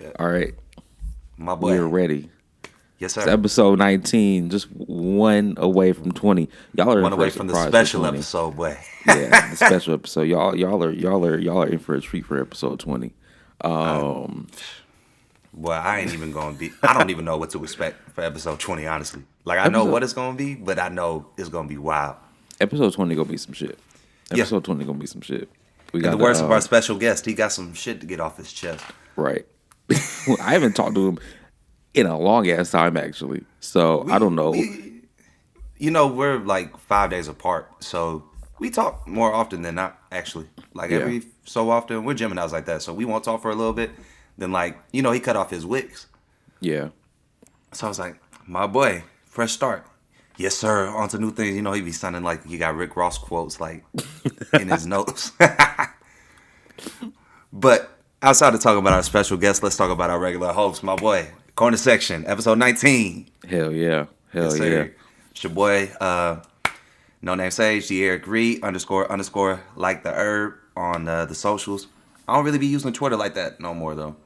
Yeah. All right, My boy. we're ready. Yes, It's sir. episode 19, just one away from 20. Y'all are in One for away a from the surprise for special 20. episode, boy. Yeah, the special episode. Y'all are in for a treat for episode 20. Um, Boy, I ain't even gonna be. I don't even know what to expect for episode 20. Honestly, like I know episode what it's gonna be, but I know it's gonna be wild. episode 20 gonna be some shit. Yeah. Episode 20 gonna be some shit. We In the got words of our special guest, he got some shit to get off his chest. right. I haven't talked to him in a long ass time actually, so I don't know. We're like 5 days apart, so we talk more often than not. Actually, like Yeah. every so often, we're Geminis like that, so we won't talk for a little bit. Then, like he cut off his wicks, Yeah, so I was like, my boy, fresh start. Yes, sir. On to new things. He be sounding like he got Rick Ross quotes like in his notes. But outside of talking about our special guest, let's talk about our regular host, my boy. Corner section, episode 19. hell yeah, hell Yes, yeah. sir. It's your boy, no name Sage, the Eric Reed, __ like the herb on the socials. I don't really be using Twitter like that no more though.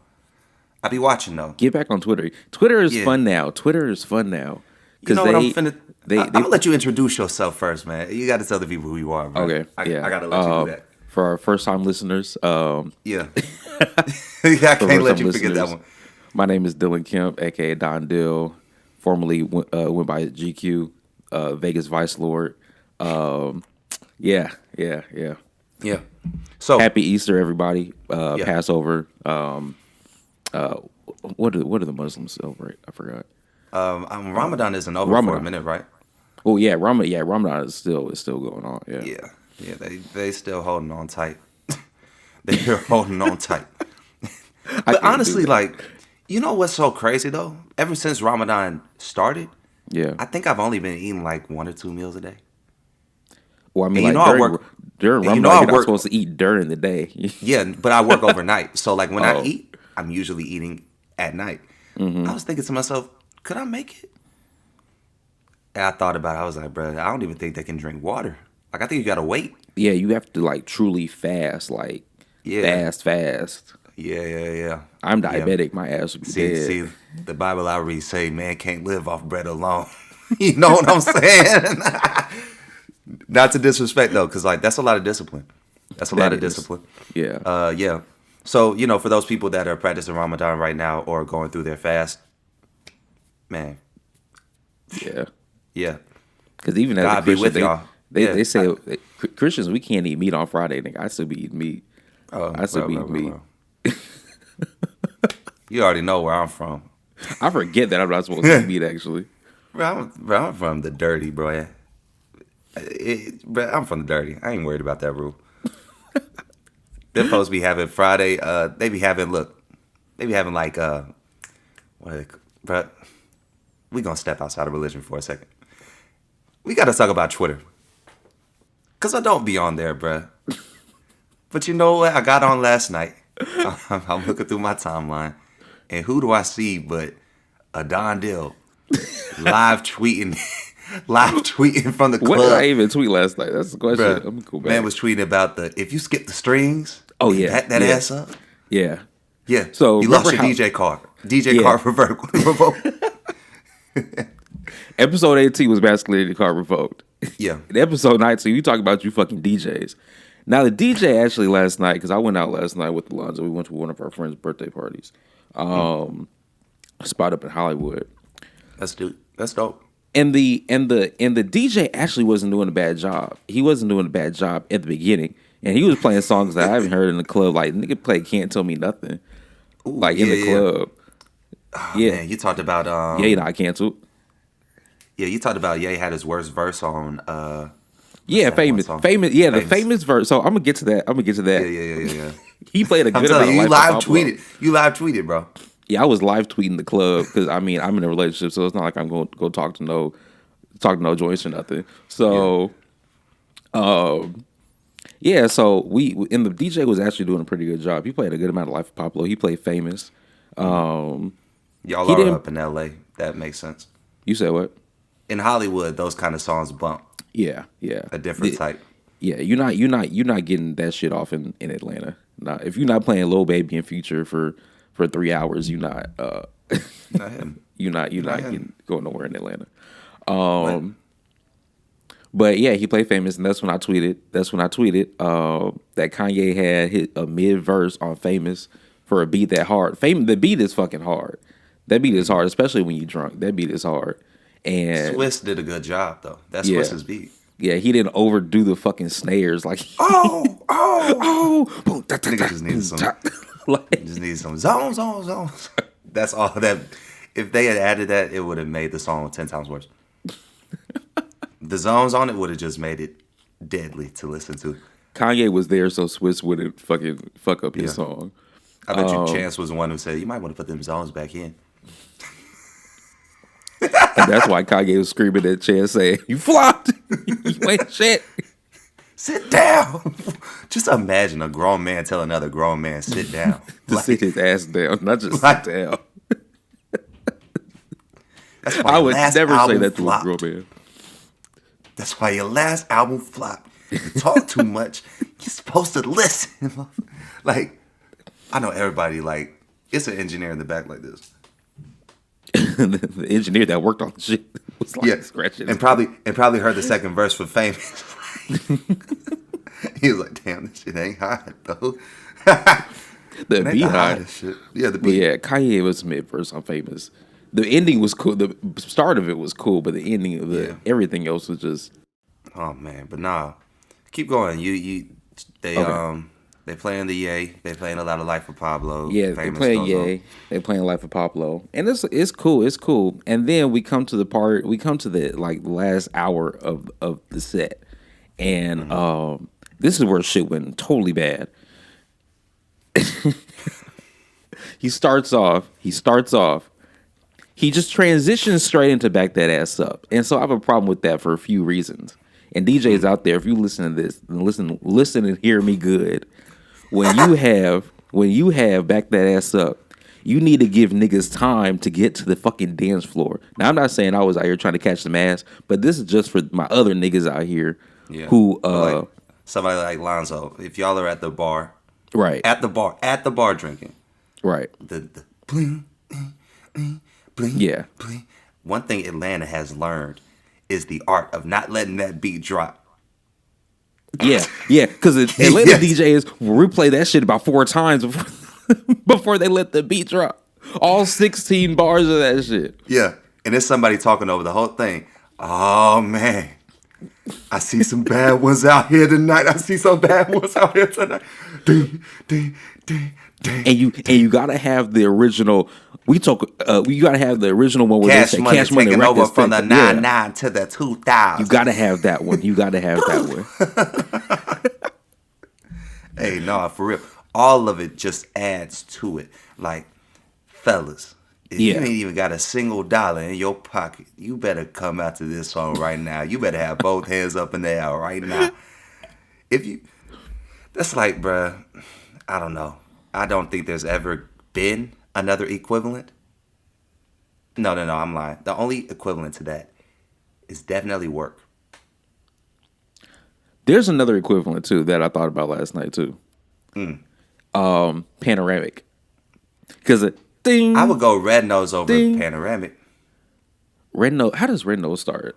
I be watching though. Get back on Twitter. Twitter is Yeah. fun now. Twitter is fun now. You know what I'm finna? They I'm gonna let you introduce yourself first, man. You got to tell the people who you are, bro. okay. I Yeah. gotta let you do that. For our first time listeners, Yeah. yeah, I for can't first let time you forget that listeners, one. my name is Dylan Kemp, aka Don Dill, formerly went by GQ, Vegas Vice Lord. Yeah. Yeah. So Happy Easter, everybody. Passover. What are the Muslims celebrate? I forgot. Ramadan isn't over for Ramadan. a minute, right? Oh yeah, Ramadan is still going on. Yeah. Yeah. They still holding on tight. They're holding on tight. But honestly, like, you know what's so crazy though? Ever since Ramadan started, Yeah. I think I've only been eating like 1 or 2 meals a day. Well, I mean, And like I work. during and Ramadan, I you're not work. supposed to eat during the day. Yeah, but I work overnight. So like when I Oh. eat, I'm usually eating at night. Mm-hmm. I was thinking to myself, could I make it? And I thought about it. I was like, bro, I don't even think they can drink water. Like I think you gotta wait. Yeah, you have to like truly fast, like Yeah. fast. Yeah. I'm Yeah. diabetic. My ass would be dead. See, the Bible I read say, man can't live off bread alone. You know what I'm saying? Not to disrespect though, because like that's a lot of discipline. That's a lot of is. discipline. Yeah. Yeah. So for those people that are practicing Ramadan right now or going through their fast, man, Yeah. yeah, Because even as a God be Christian, with y'all. Yeah. they say Christians we can't eat meat on Friday. Nigga, I still be eating meat. I still be eating meat. You already know where I'm from. I forget that I'm not supposed to eat meat. Actually, Bro, I'm from the dirty, bro. Bro, I'm from the dirty. I ain't worried about that rule. They're supposed to be having Friday. They be having like bro. We gonna step outside of religion for a second. We gotta talk about Twitter, cause I don't be on there, bro. But you know what? I got on last night. I'm looking through my timeline, and who do I see but a Don Dill live tweeting from the club. what did I even tweet last night? That's the question. Bruh, Let me go back. man was tweeting about if you skip the strings. Oh, yeah. that Yeah. ass up. Yeah. Yeah. So, you lost your remember DJ card. DJ Yeah. card revoked. Episode 18 was basically the card revoked. Yeah. In episode 19, we talk about you fucking DJs. Now, the DJ actually last night, because I went out last night with Alonzo. We went to one of our friends' birthday parties. Spot up in Hollywood. That's dope. And the DJ actually wasn't doing a bad job. He wasn't doing a bad job at the beginning. And he was playing songs that I haven't heard in the club. Like, nigga play Can't Tell Me Nothing. Like, in the club. Oh, Yeah. Man, you talked about Yeah, you not canceled. Yeah, you talked about Ye had his worst verse on Yeah, that famous. one song? Famous. Yeah, the Famous. famous verse. So I'm going to get to that. Yeah. He played a I'm good telling amount you, of Life of Pablo. You live tweeted, bro. Yeah, I was live tweeting the club because I mean I'm in a relationship, so it's not like I'm going to go talk to no joints or nothing. So, yeah. So and the DJ was actually doing a pretty good job. He played a good amount of Life of Pablo. He played Famous. Y'all He are didn't- up in LA. That makes sense. You said what? In Hollywood, those kind of songs bump Yeah. a different type. Yeah, you're not getting that shit off in Atlanta. Nah, if you're not playing Lil Baby and Future for for 3 hours, you not Not him. you not Not him. going nowhere in Atlanta. What? But yeah, he played Famous, and that's when I tweeted. That Kanye had hit a mid verse on Famous for a beat that hard. The beat is fucking hard. That beat is hard, especially when you drunk. That beat is hard. And Swiss did a good job though. That's Yeah. Swiss's beat. yeah, he didn't overdo the fucking snares like boom, da, da, Nigga da, just needed some. like, Just needed some zones. That's all that. If they had added that, it would have made the song 10 times worse. The zones on it would have just made it deadly to listen to. Kanye was there so Swiss wouldn't fucking fuck up his Yeah. song. I bet you Chance was the one who said, you might want to put them zones back in. And that's why Kanye was screaming at Chance saying, "You flopped. You ain't shit." Sit down. Just imagine a grown man telling another grown man, sit down. To sit his ass down, not just like- sit down. That's why I your would last never say album that to a flopped. girl, man. That's why your last album flopped. You talk too much. You're supposed to listen. Like, I know everybody, like, it's an engineer in the back like this. The engineer that worked on the shit was like scratching. And probably heard the second verse for Famous. He was like, damn, this shit ain't hot, though. The beat hot. hottest shit. Yeah, the But beat. yeah, Kanye was mid verse on Famous. The ending was cool. The start of it was cool, but the ending of everything else was just. Oh man, but nah, keep going. They playing the Ye. They playing a lot of Life of Pablo. Yeah, they playing Ye. They playing Life of Pablo, and it's cool. It's cool. And then we come to the part. We come to the like last hour of the set, and this is where shit went totally bad. He starts off. He just transitions straight into Back That Ass Up, and so I have a problem with that for a few reasons. And DJs out there, if you listen to this, and listen and hear me good. When you have Back That Ass Up, you need to give niggas time to get to the fucking dance floor. Now I'm not saying I was out here trying to catch some ass, but this is just for my other niggas out here who like somebody like Lonzo. If y'all are at the bar, right at the bar drinking, right the bling, bling, yeah. bling. One thing Atlanta has learned is the art of not letting that beat drop. Yeah, because Atlanta DJs will replay that shit about 4 times before they let the beat drop. All 16 bars of that shit. Yeah, and there's somebody talking over the whole thing. Oh man, I see some bad ones out here tonight. Ding, ding, ding, ding. And you gotta have the original. You gotta have the original one where Cash they say Money Cash Money taking over Records from the take- yeah. 99 to the 2000. You gotta have that one. Hey, no, for real. All of it just adds to it. Like, fellas, if you ain't even got a single dollar in your pocket, you better come out to this song right now. You better have both hands up in the air right now. That's like, bruh, I don't know. I don't think there's ever been another equivalent. No, I'm lying. The only equivalent to that is definitely work. There's another equivalent too that I thought about last night too. Panoramic. Because ding. I would go Red Nose over Ding. Panoramic. Red Nose. How does Red Nose start?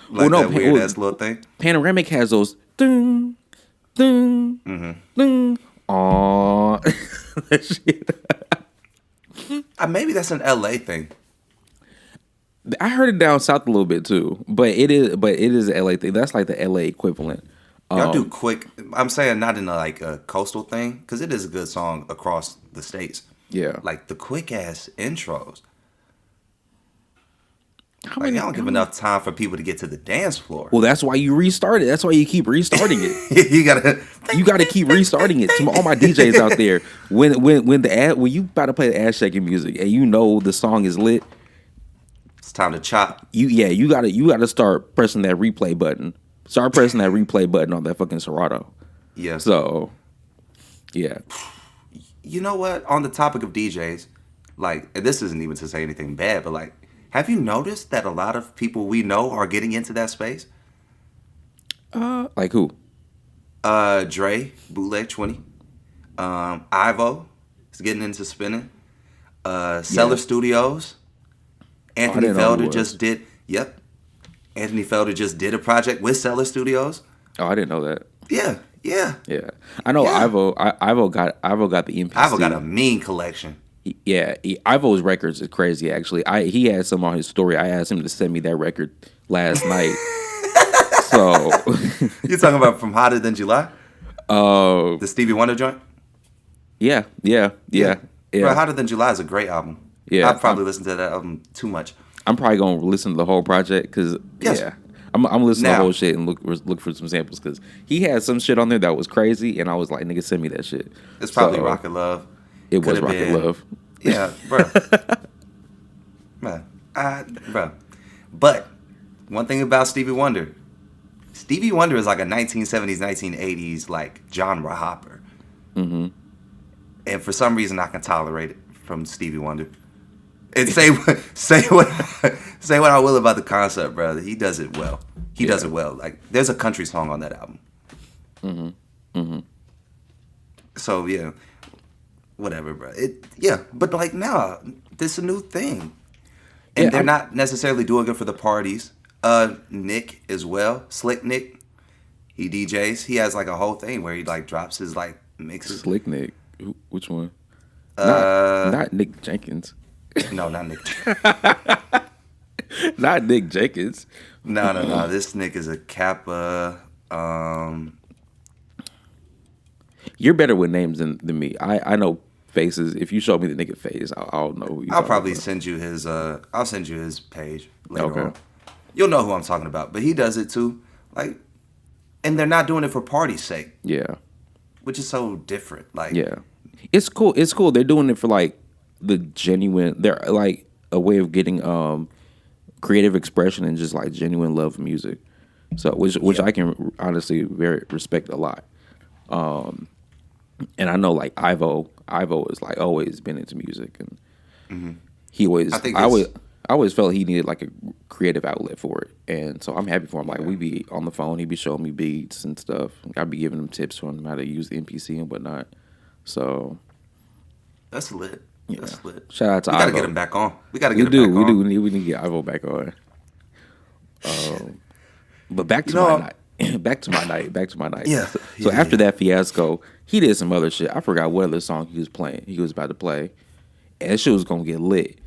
Like that weird ass little thing. Panoramic has those ding, ding, ding. Aww. That shit. Maybe that's an LA thing. I heard it down south a little bit too, but it is an LA thing. That's like the LA equivalent. Y'all do quick. I'm saying not in a coastal thing, because it is a good song across the states. Yeah. Like the quick ass intros. How Like, many- y'all don't give enough time for people to get to the dance floor. Well, that's why you restart it. That's why you keep restarting it. You gotta. You got to keep restarting it. To all my DJs out there, when you about to play the ass shaking music and you know the song is lit, It's time to chop. you gotta start pressing that replay button. Start pressing that replay button on that fucking Serato. Yeah. So, yeah. You know what? On the topic of DJs, like, and this isn't even to say anything bad, but like, have you noticed that a lot of people we know are getting into that space? Like who? Dre, Bootleg 20, Ivo, He's getting into spinning. Cellar Studios. I Anthony didn't know who Felder it just was. did. Yep. Anthony Felder just did a project with Cellar Studios. Oh, I didn't know that. Yeah. Yeah. Yeah, I know. Yeah. Ivo got the MPC. I've got a mean collection. Ivo's records is crazy. Actually, he had some on his story. I asked him to send me that record last night. So You're talking about From Hotter Than July? The Stevie Wonder joint? yeah. Bro, Hotter Than July is a great album. Yeah, I've probably listened to that album too much. I'm probably gonna listen to the whole project because Yes. I'm listening to Now- the whole shit and look for some samples because he had some shit on there that was crazy, and I was like, nigga, send me that shit. It's probably So, Rocket Love. It was Could've Rocket been- Love. Yeah, bro. Bro. But one thing about Stevie Wonder is like a 1970s, 1980s like genre hopper. Mm-hmm. And for some reason, I can tolerate it from Stevie Wonder. And say what I will about the concept, brother. He does it well. He does it well. Like there's a country song on that album. Mm-hmm. Mm-hmm. So yeah, whatever, bro. But like now, this is a new thing, and Yeah, they're not necessarily doing it for the parties. Nick as well, Slick Nick. He DJs. He has like a whole thing where he like drops his like mixes. Slick Nick. Which one? Not Nick Jenkins. no, not Nick. Not Nick Jenkins. No. This Nick is a Kappa. You're better with names than me. I know faces. If you show me the nigga face, I'll know who you I'll probably send you his. I'll send you his page later on. You'll know who I'm talking about. But he does it too. Like, and they're not doing it for party's sake. Yeah. Which is so different. Like, Yeah. It's cool. It's cool. They're doing it for like the genuine. They're like a way of getting creative expression and just like genuine love of music. So which I can honestly very respect a lot. And I know like Ivo is like always been into music, and he always I always felt he needed like a creative outlet for it, and so I'm happy for him. Like we be on the phone, he be showing me beats and stuff. I'd be giving him tips on how to use the MPC and whatnot. So that's lit. Yeah. That's lit. Shout out to We gotta Ivo. get him back on. We gotta We get him back on. we need to get Ivo back on. But back to You know, my night. Back to my night. Yeah. So Yeah, after that fiasco, he did some other shit. I forgot what other song he was playing. He was about to play, and that shit was gonna get lit.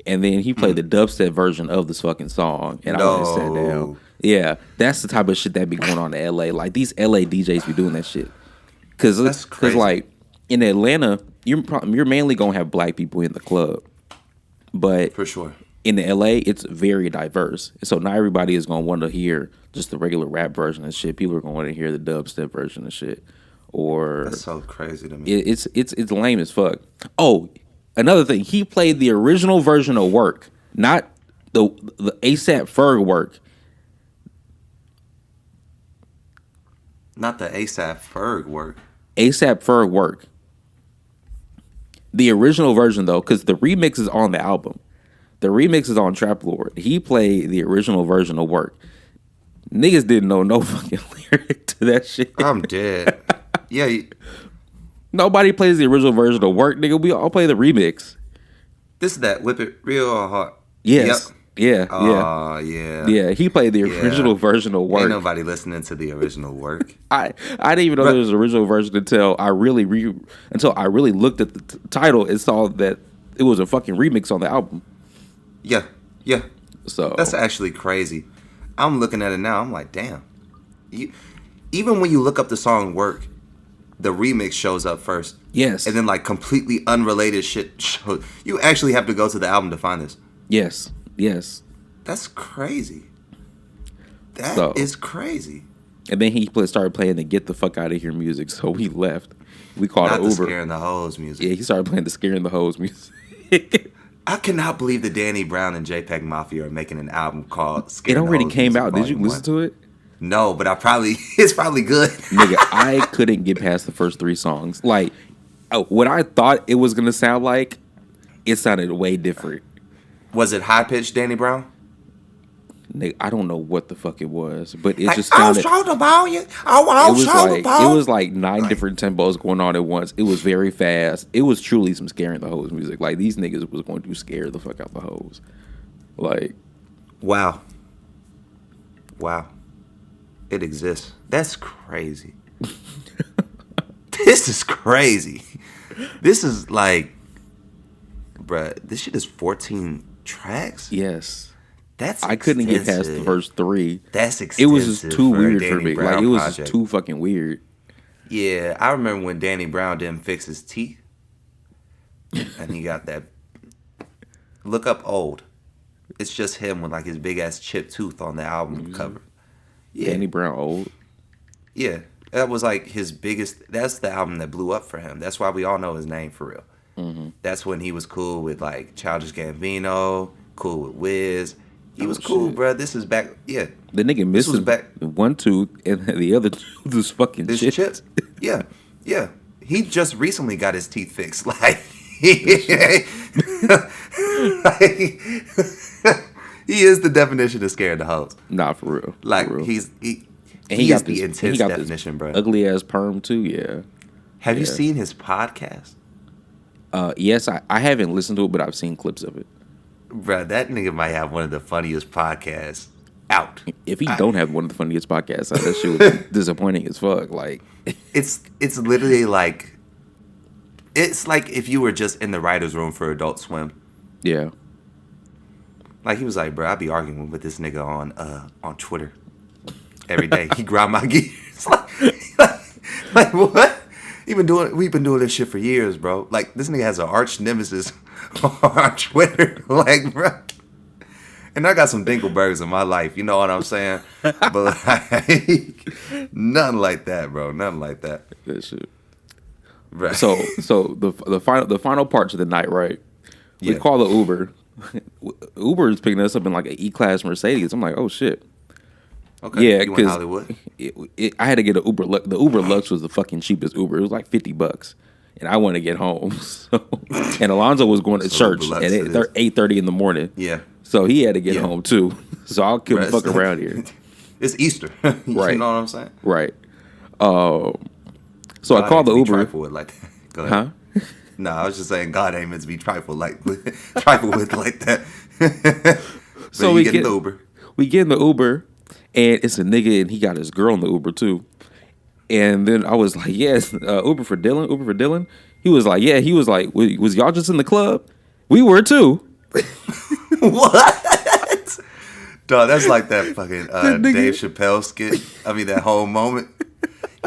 And then he played the dubstep version of this fucking song, and I went and sat No. down. Yeah, that's the type of shit that be going on in LA. Like these LA DJs be doing that shit. That's crazy. Like in Atlanta, you're mainly gonna have black people in the club, but For sure. in the LA, it's very diverse. So not everybody is gonna want to hear just the regular rap version of shit. People are gonna want to hear the dubstep version of shit. Or That's so crazy to me. it's lame as fuck. Oh, another thing, he played the original version of Work, not the ASAP Ferg Work. Not the ASAP Ferg work. ASAP Ferg Work. The original version though, because the remix is on the album. The remix is on Trap Lord. He played the original version of Work. Niggas didn't know no fucking lyric to that shit. I'm dead. Yeah. Nobody plays the original version of Work, nigga. We all play the remix. This is that Whip It Real Hard. Yes. Yep. Yeah. Oh, yeah. Yeah. He played the original version of Work. Ain't nobody listening to the original work. I didn't even know there was an original version until I really looked at the title and saw that it was a fucking remix on the album. Yeah. Yeah. So That's actually crazy. I'm looking at it now. I'm like, damn. Even when you look up the song Work, the remix shows up first. yes, And then like completely unrelated shit shows. You actually have to go to the album to find this. yes. That's crazy. That is crazy. And then he started playing the "Get the Fuck Out of Here" music, so we left. We called Not an the Uber. Scaring the Hoes music. Yeah, he started playing the "Scaring the Hoes" music. I cannot believe that Danny Brown and JPEG Mafia are making an album called It Scaring the already Hoes came Music out. Did you Volume listen 1. to it? No, but it's probably good. Nigga, I couldn't get past the first 3 songs. Like, what I thought it was gonna sound like, it sounded way different. Was it high pitched Danny Brown? Nigga, I don't know what the fuck it was, but it Like, just sounded. It was like 9 different tempos going on at once. It was very fast. It was truly some scaring the hoes music. Like these niggas was going to scare the fuck out the hoes. Like, wow. It exists. That's crazy. This is crazy. This is like, bruh, this shit is 14 tracks? yes. That's I couldn't get past the first 3. That's It extensive. was just too weird for Danny me. Brown Like it was project. just too fucking weird. Yeah, I remember when Danny Brown didn't fix his teeth. And he got that. Look up old. It's just him with like his big ass chipped tooth on the album cover. Yeah. Danny Brown old. Yeah. That was like his biggest. That's the album that blew up for him. That's why we all know his name for real. Mm-hmm. That's when he was cool with like Childish Gambino, cool with Wiz. He was Oh, cool, shit. bro. This is back. Yeah. The nigga This was missing back. one tooth and the other tooth was fucking This chipped. chips. Yeah. Yeah. He just recently got his teeth fixed. Like, he is the definition of scaring the hoes. Nah, for real. Like, for real. he And is got the this- intense and he got this definition, bro. Ugly ass perm too. Yeah. Have you yeah. seen his podcast? Yes, I haven't listened to it, but I've seen clips of it. Bro, that nigga might have one of the funniest podcasts out. If he don't have one of the funniest podcasts, that shit was disappointing as fuck. Like, It's literally like, it's like if you were just in the writer's room for Adult Swim. yeah. Like, he was like, bro, I be arguing with this nigga on Twitter every day. He grind my gears. like what? We've been doing this shit for years, bro. Like, this nigga has an arch nemesis on Twitter. Like, bro. And I got some Dinglebergs in my life, you know what I'm saying? But like, nothing like that, bro. Nothing like that. That shit. Right. So the final parts of the night, right? We Yeah. call the Uber. Uber is picking us up in like an E-Class Mercedes. I'm like, oh shit. Okay. Yeah, you in because Hollywood? I had to get an Uber. The Uber Lux was the fucking cheapest Uber. It was like $50, and I wanted to get home. So, and Alonzo was going to So church Uber Lux at it is. 8:30 in the morning. Yeah. So he had to get Yeah. home too. So I couldn't Right, fuck it's around here. It's Easter. You Right. know what I'm saying? Right. So I God called the ain't to be Uber. trifled with like that. Go ahead. Huh? No, I was just saying God ain't meant to be trifled like trifled with like that. So you we get get in the Uber. We get in the Uber, and it's a nigga, and he got his girl in the Uber too. And then I was like, "Yes, Uber for Dylan, Uber for Dylan." He was like, "Yeah." He was like, "Was y'all just in the club?" We were too. What? Dog, that's like that fucking nigga- Dave Chappelle skit. I mean, that whole moment.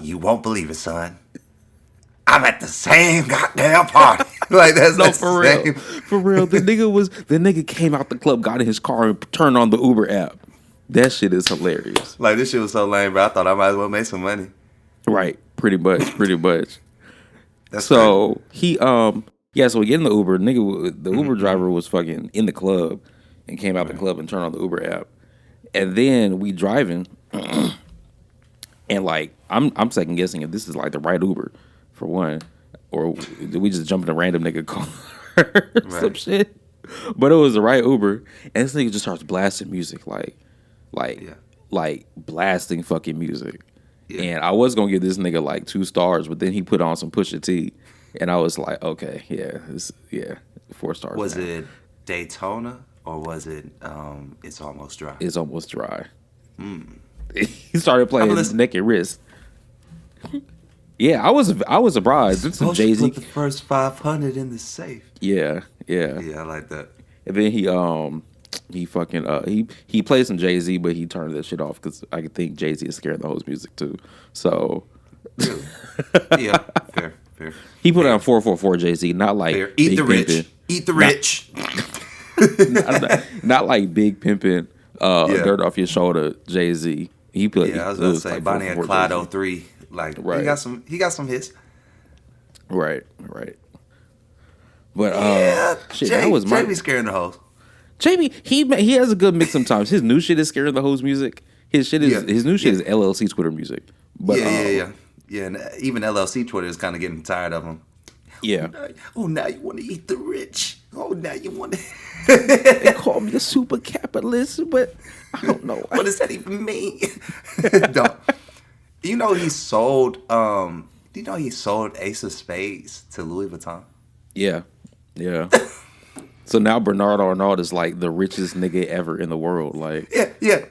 You won't believe it, son. I'm at the same goddamn party. Like, that's No, the for real, same. for real. The nigga came out the club, got in his car, and turned on the Uber app. That shit is hilarious. Like, this shit was so lame, bro. I thought I might as well make some money. Right, pretty much. That's So he so we get in the Uber. The Uber driver was fucking in the club and came out the club and turned on the Uber app. And then we driving, and like I'm second guessing if this is like the right Uber for one, or did we just jump in a random nigga car or some shit? But it was the right Uber, and this nigga just starts blasting music like blasting fucking music. Yeah. And I was gonna give this nigga like 2 stars, but then he put on some Pusha T, and I was like, okay, 4 stars. Was now. it Daytona or was it It's Almost Dry? It's almost dry. He started playing Neck and Wrist. Yeah, I was surprised. It's some Supposed to Jay-Z. put the first 500 in the safe. Yeah. Yeah, I like that. And then he fucking he played some Jay-Z, but he turned that shit off because I think Jay-Z is scaring the hoes music too. So Really? Yeah, fair. he put on 444 Jay-Z, not like Fair. Eat Big the rich. Pimpin'. Eat the rich. not like Big Pimpin', Dirt Off Your Shoulder Jay-Z. He played. Yeah, I was about to say Bonnie and 444 Clyde Jay-Z. 03. Like, Right. he got some hits. Right. But shit, Jay, that was my be scaring the hoes. Jamie. He has a good mix sometimes. His new shit is scaring the hoes music. His new shit is LLC Twitter music. But Yeah, and even LLC Twitter is kind of getting tired of him. yeah. Oh, now you want to eat the rich. Oh, now you want They to. call me a super capitalist, but I don't know. What does that even mean? No. You know he sold. You know he sold Ace of Spades to Louis Vuitton. Yeah, yeah. So now Bernardo Arnault is like the richest nigga ever in the world. Like, Yeah.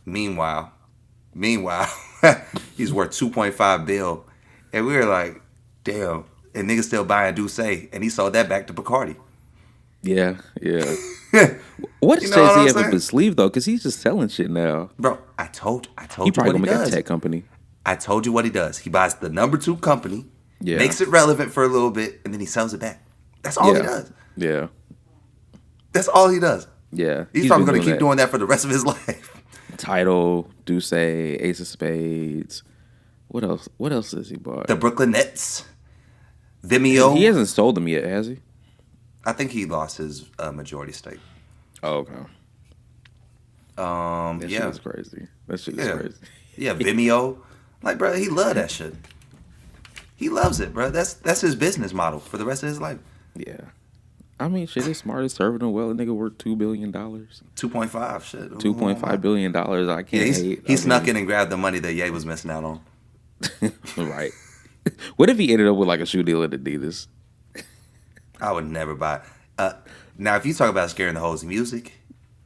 Meanwhile, he's worth 2.5 bill, and we were like, damn. And niggas still buying Douce, and he sold that back to Bacardi. yeah. What does You know what Jay-Z I'm have up saying? his sleeve though? Because he's just selling shit now. Bro, I told He you probably what he gonna make a does. tech company. I told you what he does. He buys the number 2 company, Yeah. makes it relevant for a little bit, and then he sells it back. That's all he does. Yeah. That's all he does. Yeah. He's probably been going to keep that. doing that for the rest of his life. Title, Douce, Ace of Spades. What else? What else has he bought? The Brooklyn Nets, Vimeo. He hasn't sold them yet, has he? I think he lost his majority stake. Oh, okay. That shit Yeah. is crazy. That shit is crazy. Yeah, Vimeo. Like, bro, he love that shit. He loves it, bro. That's his business model for the rest of his life. Yeah. I mean, shit is smart. It's serving him well. A nigga worth $2 billion. 2.5, shit. $2.5 billion. I can't hate. He snuck in and grabbed the money that Ye was missing out on. Right. What if he ended up with like a shoe deal at Adidas? I would never buy. Now, if you talk about scaring the hoes in music,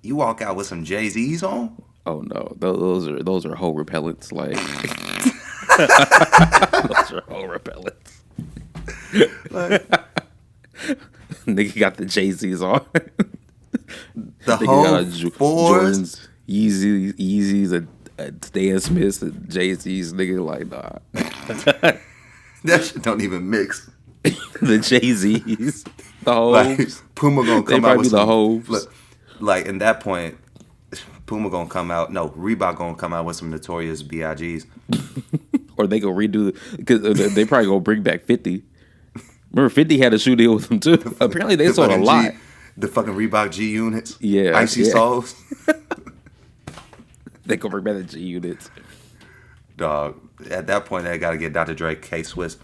you walk out with some Jay-Z's on. Oh no, those are hoe repellents. Like those are hoe repellents. Like, Nigga got the Jay-Z's on. the Nigga whole got fours. Jordans, Yeezys, a Stan Smiths, and Jay-Z's. Nigga like nah. That shit don't even mix. The Jay-Z's, the hoes. Like, Puma gonna They come out probably with the some, hoes. look, like in that point, Puma gonna come out. No, Reebok gonna come out with some Notorious B.I.G.'s. Or they go redo because they probably gonna bring back 50. Remember 50 had a shoe deal with them too. Apparently they sold a fucking lot. The fucking Reebok G units. Yeah, Icy yeah. soles. They gonna bring back the G units. Dog. At that point, they gotta get Dr. Dre, K-Swiss.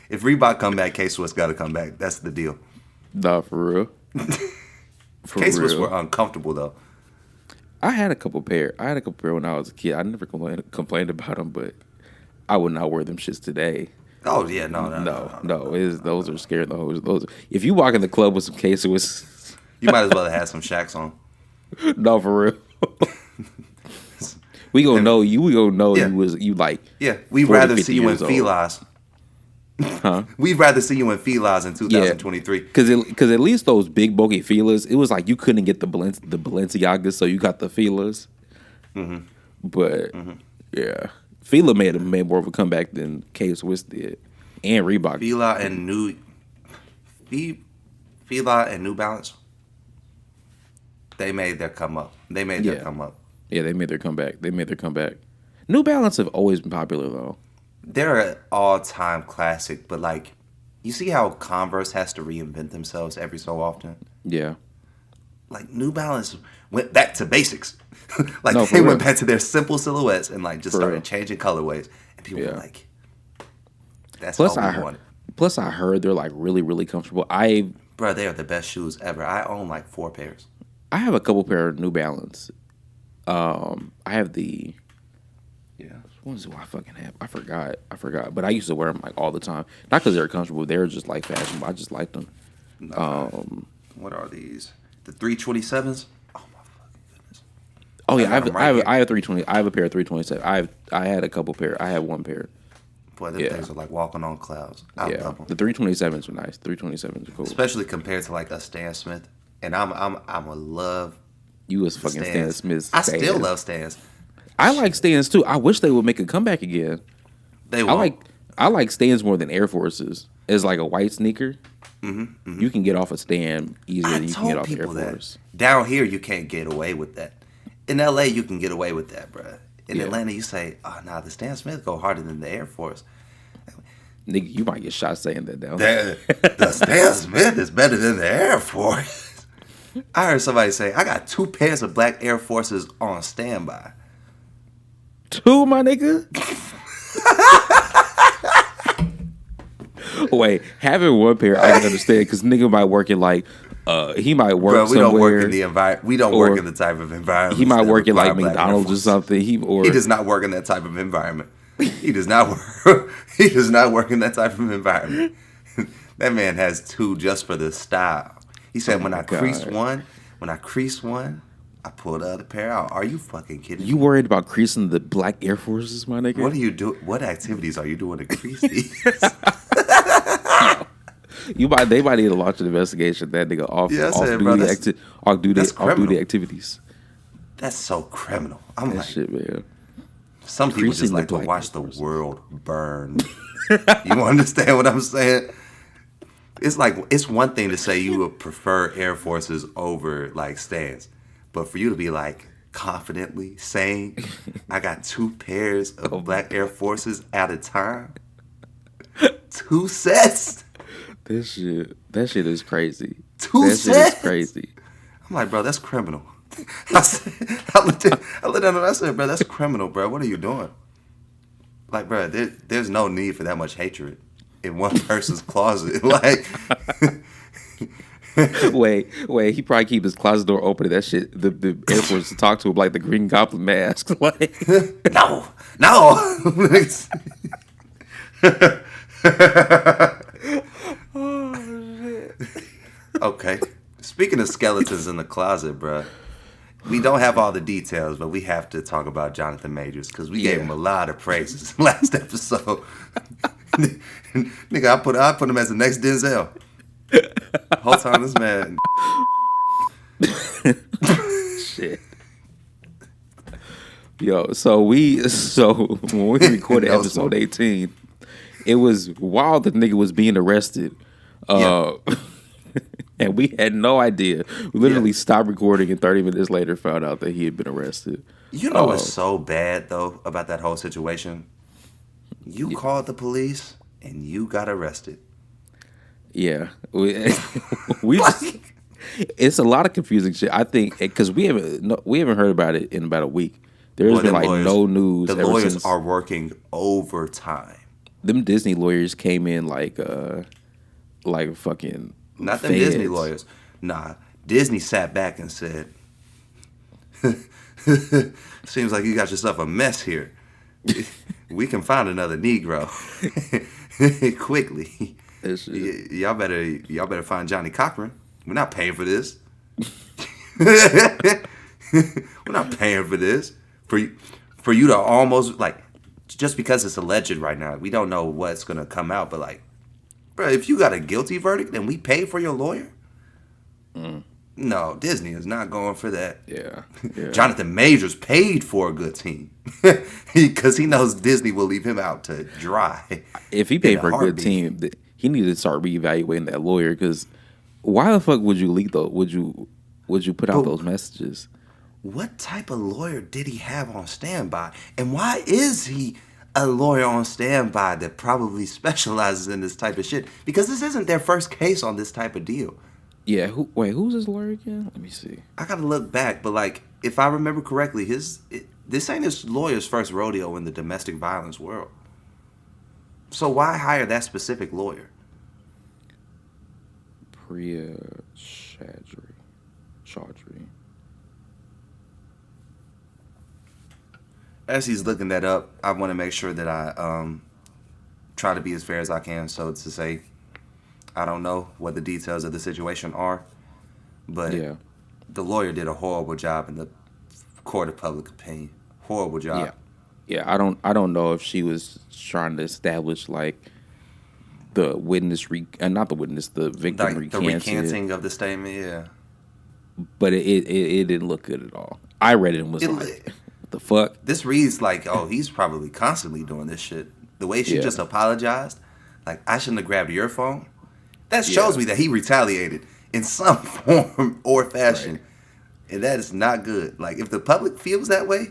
If Reebok come back, K-Swiss gotta come back. That's the deal. Nah, for real. For K-Swiss real. were uncomfortable though. I had a couple pair when I was a kid. I never complained about them, but I would not wear them shits today. Oh yeah, no. Those are scared the hoes. Those. If you walk in the club with some K-Swiss, You might as well have had some Shaqs on. no, for real. We gonna know you. We gonna know Yeah. you like. Yeah, we'd 40, rather 50 see you in years old. Filas. Huh? We'd rather see you in Filas in 2023. Because at least those big bulky feelers, it was like you couldn't get the Balenciagas, so you got the feelers. Mm-hmm. But yeah, Fila made more of a comeback than K-Swiss did, and Reebok. Fila and New Balance. They made their come up. Yeah, they made their comeback. New Balance have always been popular though. They're an all-time classic, but like, you see how Converse has to reinvent themselves every so often? Yeah. Like, New Balance went back to basics. Like, No, they for real. went back to their simple silhouettes and like just For started real. changing colorways. And people Yeah. were like, that's Plus, all we I wanted. heard they're like really, really comfortable. Bro, they are the best shoes ever. I own like 4 pairs. I have a couple pair of New Balance. I have the. Yeah. What is it? I fucking have. I forgot. But I used to wear them like all the time. Not because they're comfortable. They're just like fashionable. I just liked them. What are these? The 327s? Oh my fucking goodness. Oh yeah, I got 'em right here. I have 320. I have a pair of 327. I had a couple pair. I had one pair. Boy, them Yeah. things are like walking on clouds. I Yeah, love them. the 327s are nice. 327s are cool. Especially compared to like a Stan Smith. And I'm a love You was fucking Stan Stans. Smith. I still love Stans. I like Stans too. I wish they would make a comeback again. They won't. I like Stans more than Air Forces. It's like a white sneaker. You can get off a Stan easier I than you can get told off Air people that. Force. Down here, you can't get away with that. In LA, you can get away with that, bruh. In Yeah. Atlanta, you say, oh, nah, the Stan Smith go harder than the Air Force. Nigga, you might get shot saying that down there. The Stan Smith is better than the Air Force. I heard somebody say, I got 2 pairs of black Air Forces on standby. 2, my nigga. Wait, having one pair I can understand because nigga might work in like he might work Bro, we somewhere. don't work in the environment. We don't work in the type of environment. He might work in like McDonald's or something. He does not work in that type of environment. He does not work. He does not work in that type of environment. That man has two just for the style. He said, when I crease one, I pull the other pair out. Are you fucking kidding me? You worried about creasing the black Air Forces, my nigga? What do you do? What activities are you doing to crease these? They might need to launch an investigation. That nigga off duty activities. That's so criminal. I'm that like, shit, man. Some people just like to watch the world burn. You understand what I'm saying? It's like, it's one thing to say you would prefer Air Forces over like Stans, but for you to be like confidently saying, I got two pairs of black Air Forces at a time, 2 sets. That shit is crazy. Two that sets? Shit is crazy. I'm like, bro, that's criminal. I looked at him and I said, bro, that's criminal, bro. What are you doing? Like, bro, there's no need for that much hatred in one person's closet. Like, wait, he probably keep his closet door open. And that shit, the Air Force to talk to him like the Green Goblin mask. Like, no. Oh shit. Okay. Speaking of skeletons in the closet, bro, we don't have all the details, but we have to talk about Jonathan Majors because we gave him a lot of praises last episode. Nigga, I put him as the next Denzel. Whole time this man. Shit. Yo, so when we recorded episode 18, it was while the nigga was being arrested. And we had no idea. We literally stopped recording and 30 minutes later found out that he had been arrested. You know what's so bad, though, about that whole situation? You called the police and you got arrested. Yeah. We just, it's a lot of confusing shit. I think because we haven't heard about it in about a week. There's been like no news. The lawyers are working overtime. Them Disney lawyers came in like fucking not them feds. Disney lawyers. Nah, Disney sat back and said, "Seems like you got yourself a mess here. We can find another Negro quickly. Y'all better find Johnny Cochran. We're not paying for this. We're not paying for this for you to almost like." Just because it's alleged right now, we don't know what's going to come out. But like, bro, if you got a guilty verdict and we pay for your lawyer, no, Disney is not going for that. Yeah. Jonathan Majors paid for a good team because he knows Disney will leave him out to dry. If he paid for a good team, he needed to start reevaluating that lawyer because why the fuck would you leak those? Would you put out those messages? What type of lawyer did he have on standby? And why is he a lawyer on standby that probably specializes in this type of shit? Because this isn't their first case on this type of deal. Yeah, who's his lawyer again? Let me see. I gotta look back, but like, if I remember correctly, this ain't his lawyer's first rodeo in the domestic violence world. So why hire that specific lawyer? Priya Chaudhry. As he's looking that up, I want to make sure that I try to be as fair as I can. So to say, I don't know what the details of the situation are, but the lawyer did a horrible job in the court of public opinion. Horrible job. Yeah. I don't know if she was trying to establish like the witness, not the witness, the victim like the recanting of the statement. Yeah, but it didn't look good at all. I read it and was like, what the fuck? This reads like, oh, he's probably constantly doing this shit. The way she just apologized, like, I shouldn't have grabbed your phone. That shows me that he retaliated in some form or fashion. Right. And that is not good. Like, if the public feels that way,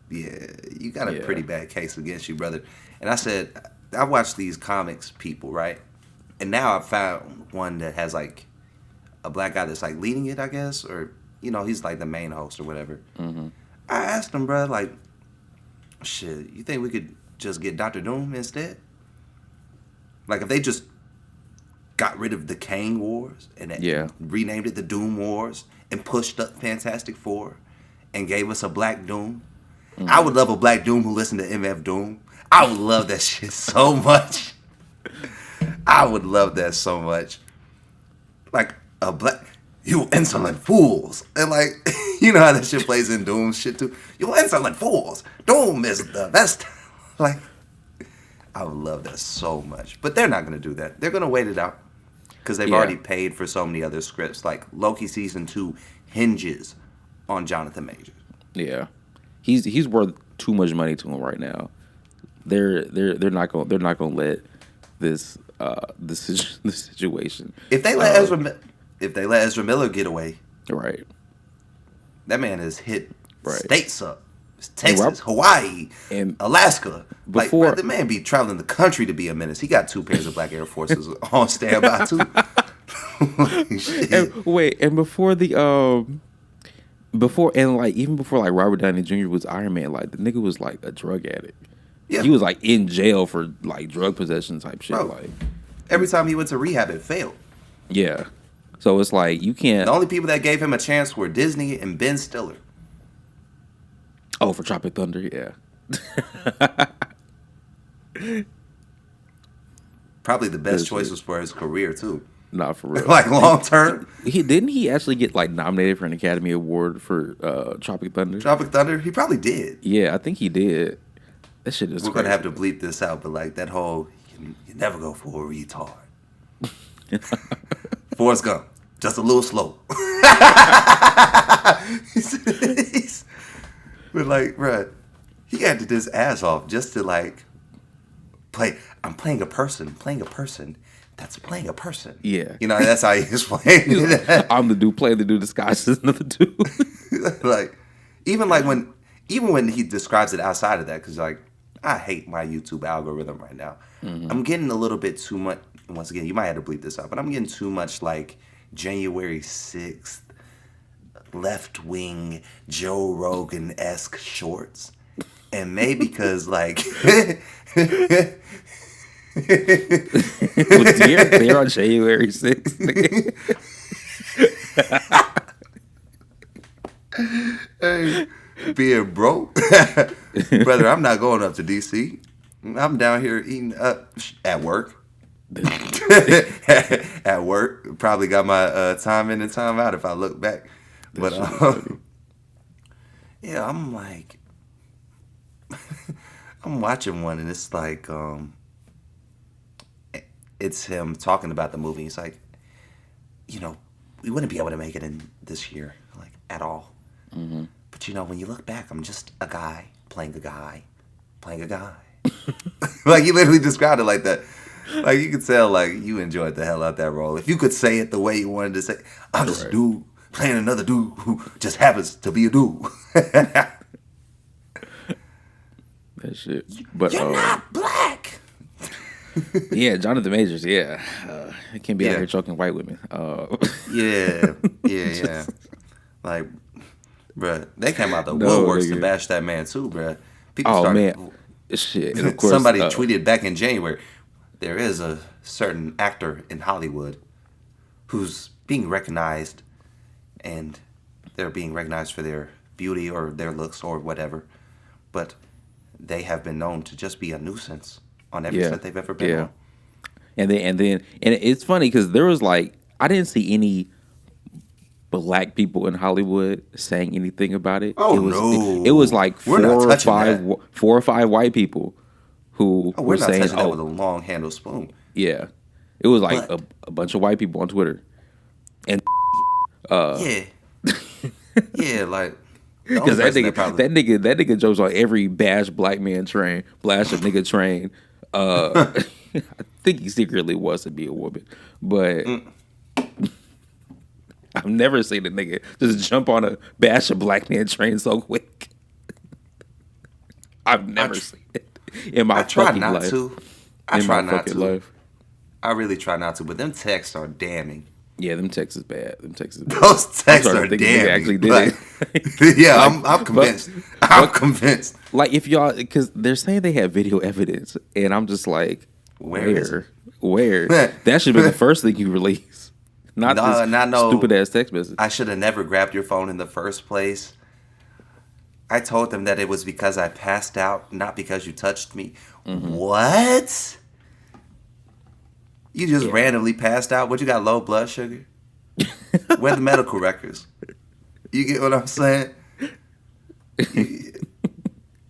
you got a pretty bad case against you, brother. And I said, I watch these comics people, right? And now I've found one that has, like, a black guy that's, like, leading it, I guess. Or, you know, he's, like, the main host or whatever. Mm-hmm. I asked him, bro, like, shit, you think we could just get Dr. Doom instead? Like if they just got rid of the Kang Wars and renamed it the Doom Wars and pushed up Fantastic Four and gave us a Black Doom. I would love a Black Doom who listened to MF Doom. I would love that shit so much. I would love that so much. Like a black, you insolent fools. And like, you know how that shit plays in Doom shit too. You insolent fools. Doom is the best. Like, I would love that so much. But they're not going to do that. They're going to wait it out. Because they've already paid for so many other scripts. Like, Loki Season 2 hinges on Jonathan Majors. Yeah. He's worth too much money to him right now. They're not gonna let this situation. If they let Ezra Miller get away, right? That man has hit states up, Texas, Hawaii, and Alaska. Before like the man be traveling the country to be a menace. He got 2 pairs of Black Air Forces on standby too. and before the even before like Robert Downey Jr. was Iron Man, like the nigga was like a drug addict. Yeah. He was like in jail for like drug possession type shit. Bro, like every time he went to rehab, it failed. Yeah. So it's like you can't. The only people that gave him a chance were Disney and Ben Stiller. Oh, for Tropic Thunder, yeah. Probably the best choices for his career too. Not for real. Like long term. Didn't he actually get like nominated for an Academy Award for Tropic Thunder? Tropic Thunder? He probably did. Yeah, I think he did. That shit is. We're gonna have to bleep this out, but like that whole you never go for a retard. Forrest Gump, just a little slow. But like, bruh, he had to do his ass off just to like play. I'm playing a person that's playing a person. Yeah. You know, that's how he explained it. I'm the dude playing the dude disguised as another dude. Like, even when he describes it outside of that, because like, I hate my YouTube algorithm right now. Mm-hmm. I'm getting a little bit too much. Once again, you might have to bleep this out, but I'm getting too much like January 6th, left-wing Joe Rogan-esque shorts. And maybe because like... They're on January 6th. Hey, being broke, brother. I'm not going up to DC. I'm down here eating at work. At work, probably got my time in and time out if I look back. But yeah, I'm like, I'm watching one and it's like, it's him talking about the movie. He's like, you know, we wouldn't be able to make it in this year, like at all. Mm-hmm. But you know, when you look back, I'm just a guy playing a guy, playing a guy. Like he literally described it like that. Like you could tell, like you enjoyed the hell out that role. If you could say it the way you wanted to say, I'm just a dude playing another dude who just happens to be a dude. That shit. But you're not black. Yeah, Jonathan Majors. Yeah, he can't be out here choking white women. Yeah. Like, bruh, they came out the woodworks to bash that man too, bruh. People started. Man. Shit. And of course, somebody tweeted back in January, there is a certain actor in Hollywood who's being recognized, and they're being recognized for their beauty or their looks or whatever, but they have been known to just be a nuisance on every set they've ever been on. And it's funny because there was like, I didn't see any black people in Hollywood saying anything about it. No. It was like four or five white people who were saying, touching that with a long handled spoon. Yeah. It was like a bunch of white people on Twitter. And yeah, like because that nigga jokes on every bash black man train, blast a nigga train. I think he secretly wants to be a woman, but I've never seen a nigga just jump on a bash a black man train so quick. I've never seen it in my fucking life. I try not to. I really try not to, but them texts are damning. Yeah, them texts is bad. Those texts are damning. Actually did it. Yeah, I'm convinced. I'm convinced. Like if y'all, because they're saying they have video evidence, and I'm just like, where? Where? That should have been the first thing you release. Not this stupid ass text message. I should have never grabbed your phone in the first place. I told them that it was because I passed out, not because you touched me. What? You just randomly passed out? What, you got low blood sugar? Where the medical records? You get what I'm saying?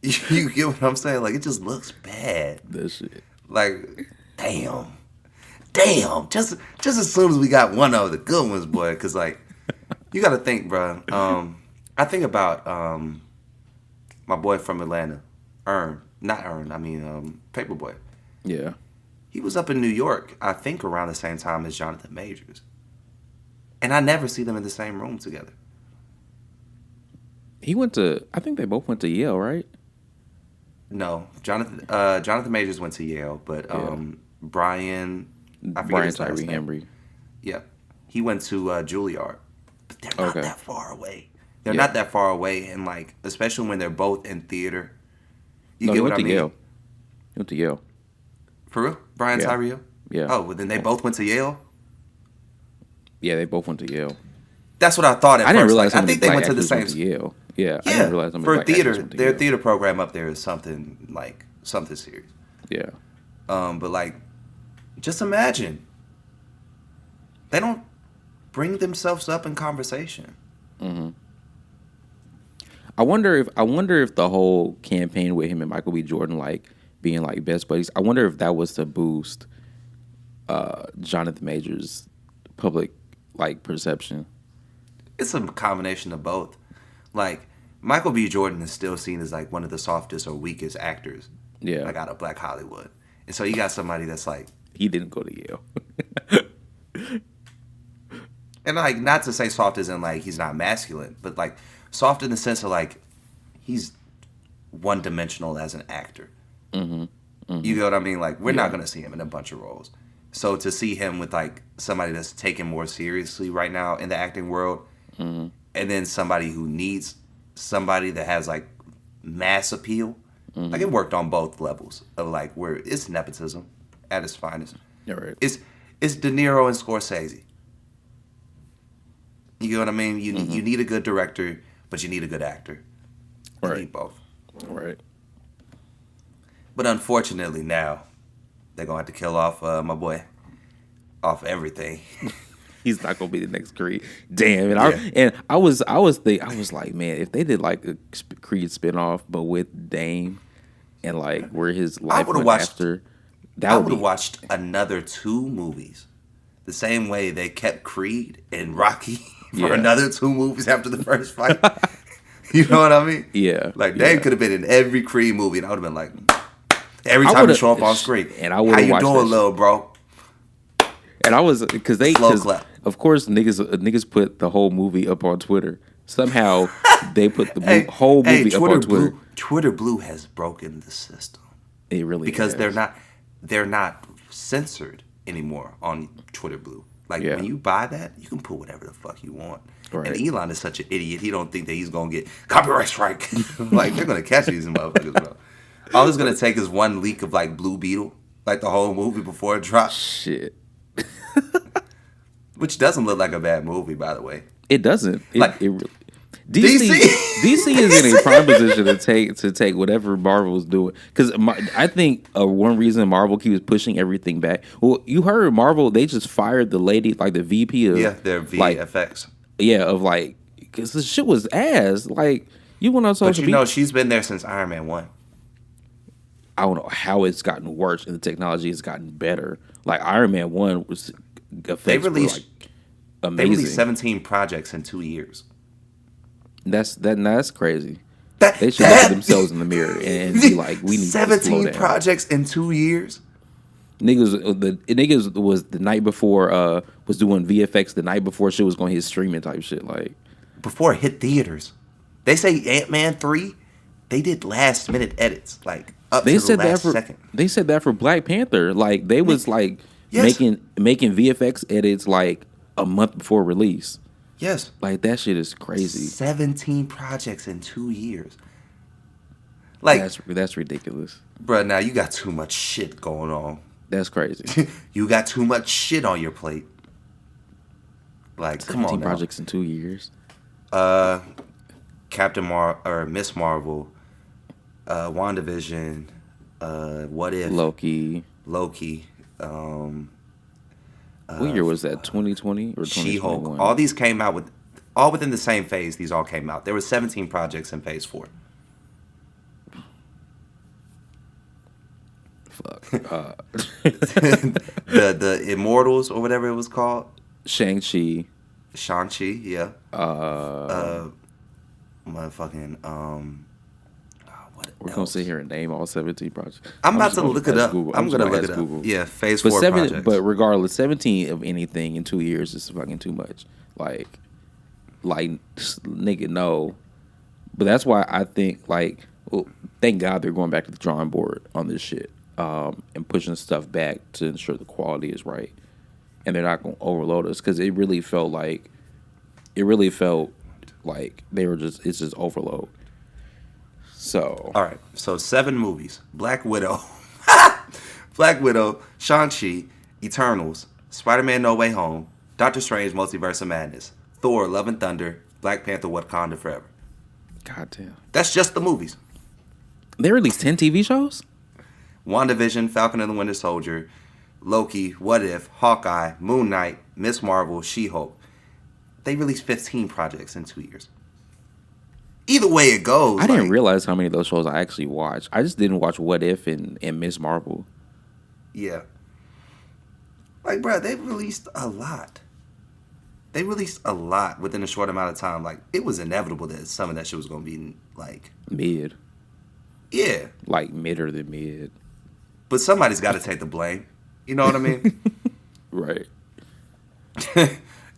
You get what I'm saying? Like, it just looks bad. That shit. Like, damn. Just as soon as we got one of the good ones, boy. Because, like, you got to think, bro. I think about my boy from Atlanta, Paperboy. Yeah. He was up in New York, I think, around the same time as Jonathan Majors. And I never see them in the same room together. I think they both went to Yale, right? No, Jonathan Majors went to Yale, but Brian Tyree Henry. Yeah, he went to Juilliard, but they're not that far away. They're not that far away, and like, especially when they're both in theater. You get what I mean? Yale. He went to Yale. For real? Brian Tyree? Yeah. Oh, well, then they both went to Yale? Yeah, they both went to Yale. That's what I thought at first. I didn't realize I think they went to the same. Went to Yale. Yeah, I didn't realize for theater. Their theater program up there is something serious. Yeah. But like, just imagine. They don't bring themselves up in conversation. Mm-hmm. I wonder if the whole campaign with him and Michael B. Jordan like being like best buddies, I wonder if that was to boost Jonathan Majors' public like perception. It's a combination of both. Like, Michael B. Jordan is still seen as like one of the softest or weakest actors. Yeah. Like, out of Black Hollywood. And so you got somebody that's like, he didn't go to Yale. And like, not to say soft as in like he's not masculine, but like soft in the sense of like he's one dimensional as an actor. Mm-hmm. Mm-hmm. You know what I mean? Like, we're not going to see him in a bunch of roles. So to see him with like somebody that's taken more seriously right now in the acting world, and then somebody who needs somebody that has like mass appeal, like, it worked on both levels of like where it's nepotism at its finest. Yeah, right. It's De Niro and Scorsese. You get what I mean? You need a good director, but you need a good actor. You need both. Right. But unfortunately now, they're going to have to kill off my boy off everything. He's not going to be the next Creed. Damn. And I was like, man, if they did like a Creed spinoff, but with Dame and like where his life went after, I would have watched another 2 movies. The same way they kept Creed and Rocky for another 2 movies after the first fight. You know what I mean? Yeah. Like, Dame could have been in every Creed movie, and I would have been like, every time you show up on screen, and I would have watched how you doing, little bro? And I was, because of course niggas put the whole movie up on Twitter. Somehow they put the whole movie up on Twitter. Twitter Blue has broken the system. It really because has. they're not censored anymore on Twitter Blue. Like, when you buy that, you can put whatever the fuck you want. Right. And Elon is such an idiot. He don't think that he's gonna get copyright strike. Like, they're gonna catch these motherfuckers, bro. All it's gonna take is one leak of like Blue Beetle, like the whole movie before it drops. Shit. Which doesn't look like a bad movie, by the way. It doesn't. Like, it really, DC is in a prime position to take whatever Marvel's doing. Because I think one reason Marvel keeps pushing everything back. Well, you heard Marvel, they just fired the lady, like the VP of their VFX. Of like, because the shit was ass. Like, you went on social media. But she's been there since Iron Man 1. I don't know how it's gotten worse and the technology has gotten better. Like, Iron Man 1 was they released like amazing. They released 17 projects in 2 years. That's crazy. They should look at themselves in the mirror and be like, we need 17 projects in 2 years. Niggas was the night before was doing VFX the night before shit was going to hit streaming type shit, like before it hit theaters. They say Ant-Man 3, they did last minute edits, like up to the last second. They said that for Black Panther, like they was like making VFX edits like a month before release. Yes. Like, that shit is crazy. 17 projects in 2 years. Like, that's ridiculous. Bro, now you got too much shit going on. That's crazy. You got too much shit on your plate. Like, come on now. projects in 2 years. Miss Marvel, WandaVision, What If, Loki. what year was that? 2020 or 2021? She-Hulk. All these came out all within the same phase. These all came out. There were 17 projects in Phase 4. Fuck. The Immortals or whatever it was called. Shang-Chi, yeah. Motherfucking we're gonna sit here and name all 17 projects. I'm about to look it up. I'm gonna look it up. Google. Yeah, Phase 4 projects. But regardless, 17 of anything in 2 years is fucking too much. Like nigga, no. But that's why I think thank God they're going back to the drawing board on this shit, and pushing stuff back to ensure the quality is right, and they're not gonna overload us, because it really felt like they were it's just overload. So all right, so 7 movies: Black Widow, Shang-Chi, Eternals, Spider-Man: No Way Home, Doctor Strange: Multiverse of Madness, Thor: Love and Thunder, Black Panther: Wakanda Forever. goddamn, That's just the movies. they released 10 TV shows. WandaVision, Falcon and the Winter Soldier, Loki, What If, Hawkeye, Moon Knight, Miss Marvel, She-Hulk. They released 15 projects in 2 years. Either way it goes. I didn't realize how many of those shows I actually watched. I just didn't watch What If and Miss Marvel. Yeah. Like, bro, they released a lot. They released a lot within a short amount of time. Like, it was inevitable that some of that shit was going to be, like... Mid. Yeah. Like, midder than mid. But somebody's got to take the blame. You know what I mean? Right.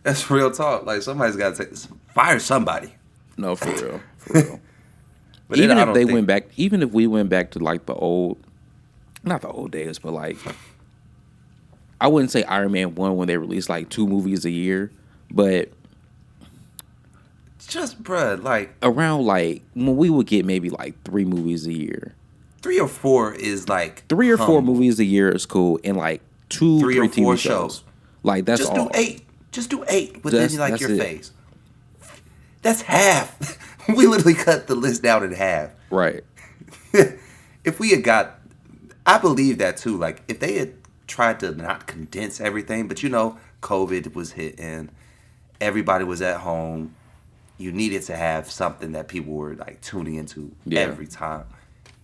That's real talk. Like, somebody's got to fire somebody. No, for real. For real. But even if we went back to, like, not the old days, but, like... I wouldn't say Iron Man 1 when they released, like, 2 movies a year, but... Just, bruh, like... Around, like, when we would get maybe, like, 3 movies a year. 3 or 4 is, like... 3 or 4 movies a year is cool, and, like, 2, 3 or 4 TV shows. Like, that's all. Just do 8 within, like, your it. phase. That's half. We literally cut the list down in half. Right. If we had got... I believe that, too. Like, if they had tried to not condense everything, but, COVID was hitting. Everybody was at home. You needed to have something that people were, like, tuning into every time.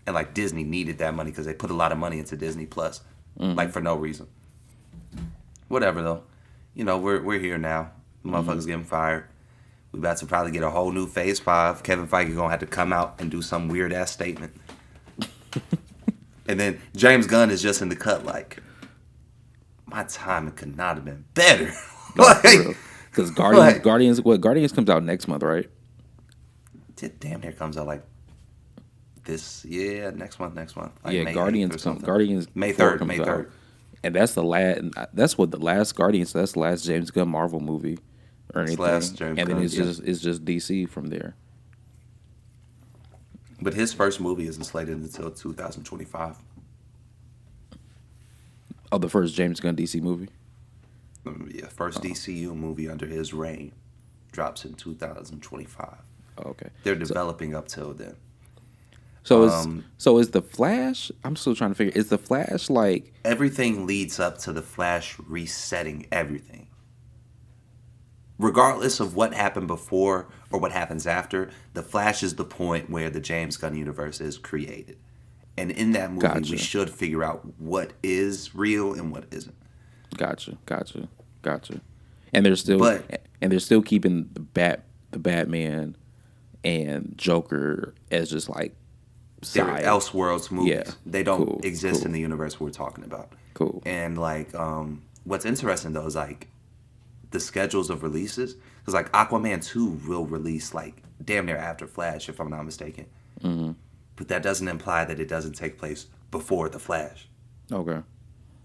And, like, Disney needed that money because they put a lot of money into Disney Plus. Like, for no reason. Whatever, though. We're here now. Motherfuckers getting fired. We about to probably get a whole new Phase 5. Kevin Feige gonna have to come out and do some weird ass statement. And then James Gunn is just in the cut like, my timing could not have been better. Because Guardians comes out next month, right? It damn near comes out like this, next month. Like May Guardians May 3rd, May 3rd. And that's the last. That's what the last Guardians. That's the last James Gunn Marvel movie or anything. And then it's just DC from there. But his first movie isn't slated until 2025. Oh, the first James Gunn DC movie? Yeah, first DCU movie under his reign drops in 2025. Oh, okay. They're developing up till then. So is the Flash? I'm still trying to figure. Is the Flash like everything leads up to the Flash resetting everything, regardless of what happened before or what happens after. The Flash is the point where the James Gunn universe is created, and in that movie, we should figure out what is real and what isn't. Gotcha. And they're still keeping the Batman and Joker as just like. They're Elseworlds movies. Yeah, they don't exist in the universe we're talking about. Cool. And like, what's interesting though is like the schedules of releases. Because like Aquaman 2 will release like damn near after Flash, if I'm not mistaken. Mm-hmm. But that doesn't imply that it doesn't take place before the Flash. Okay.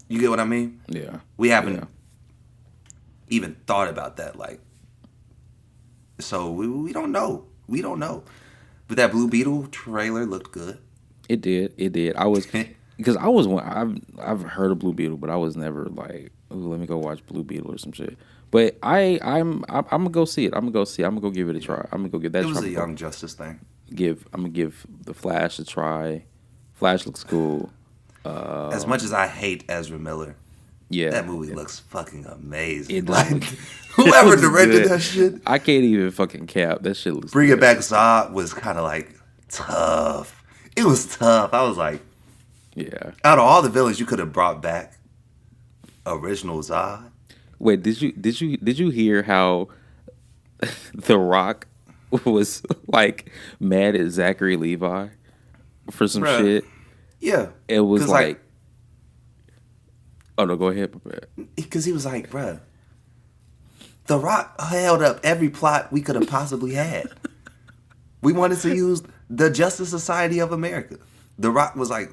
You get what I mean? Yeah. We haven't even thought about that. Like, so we don't know. But that Blue Beetle trailer looked good. It did. I because I've heard of Blue Beetle, but I was never like, ooh, let me go watch Blue Beetle or some shit. But I'm gonna go see it. I'm gonna go give it a try. I'm gonna go give that. It was a Young Justice thing. I'm gonna give the Flash a try. Flash looks cool. As much as I hate Ezra Miller, yeah, that movie looks fucking amazing. It Like, looks- whoever it looks directed good. that shit, I can't even fucking cap. That shit looks. Bring It good. Back Zod was kind of like tough. It was tough. I was like, Yeah. out of all the villains you could have brought back, original Zod. Wait, did you hear how The Rock was like mad at Zachary Levi for some Bruh. shit? Yeah, It was 'Cause, like, oh no, go ahead. because he was like, bruh, The Rock held up every plot we could have possibly had. We wanted to use the Justice Society of America. The Rock was like,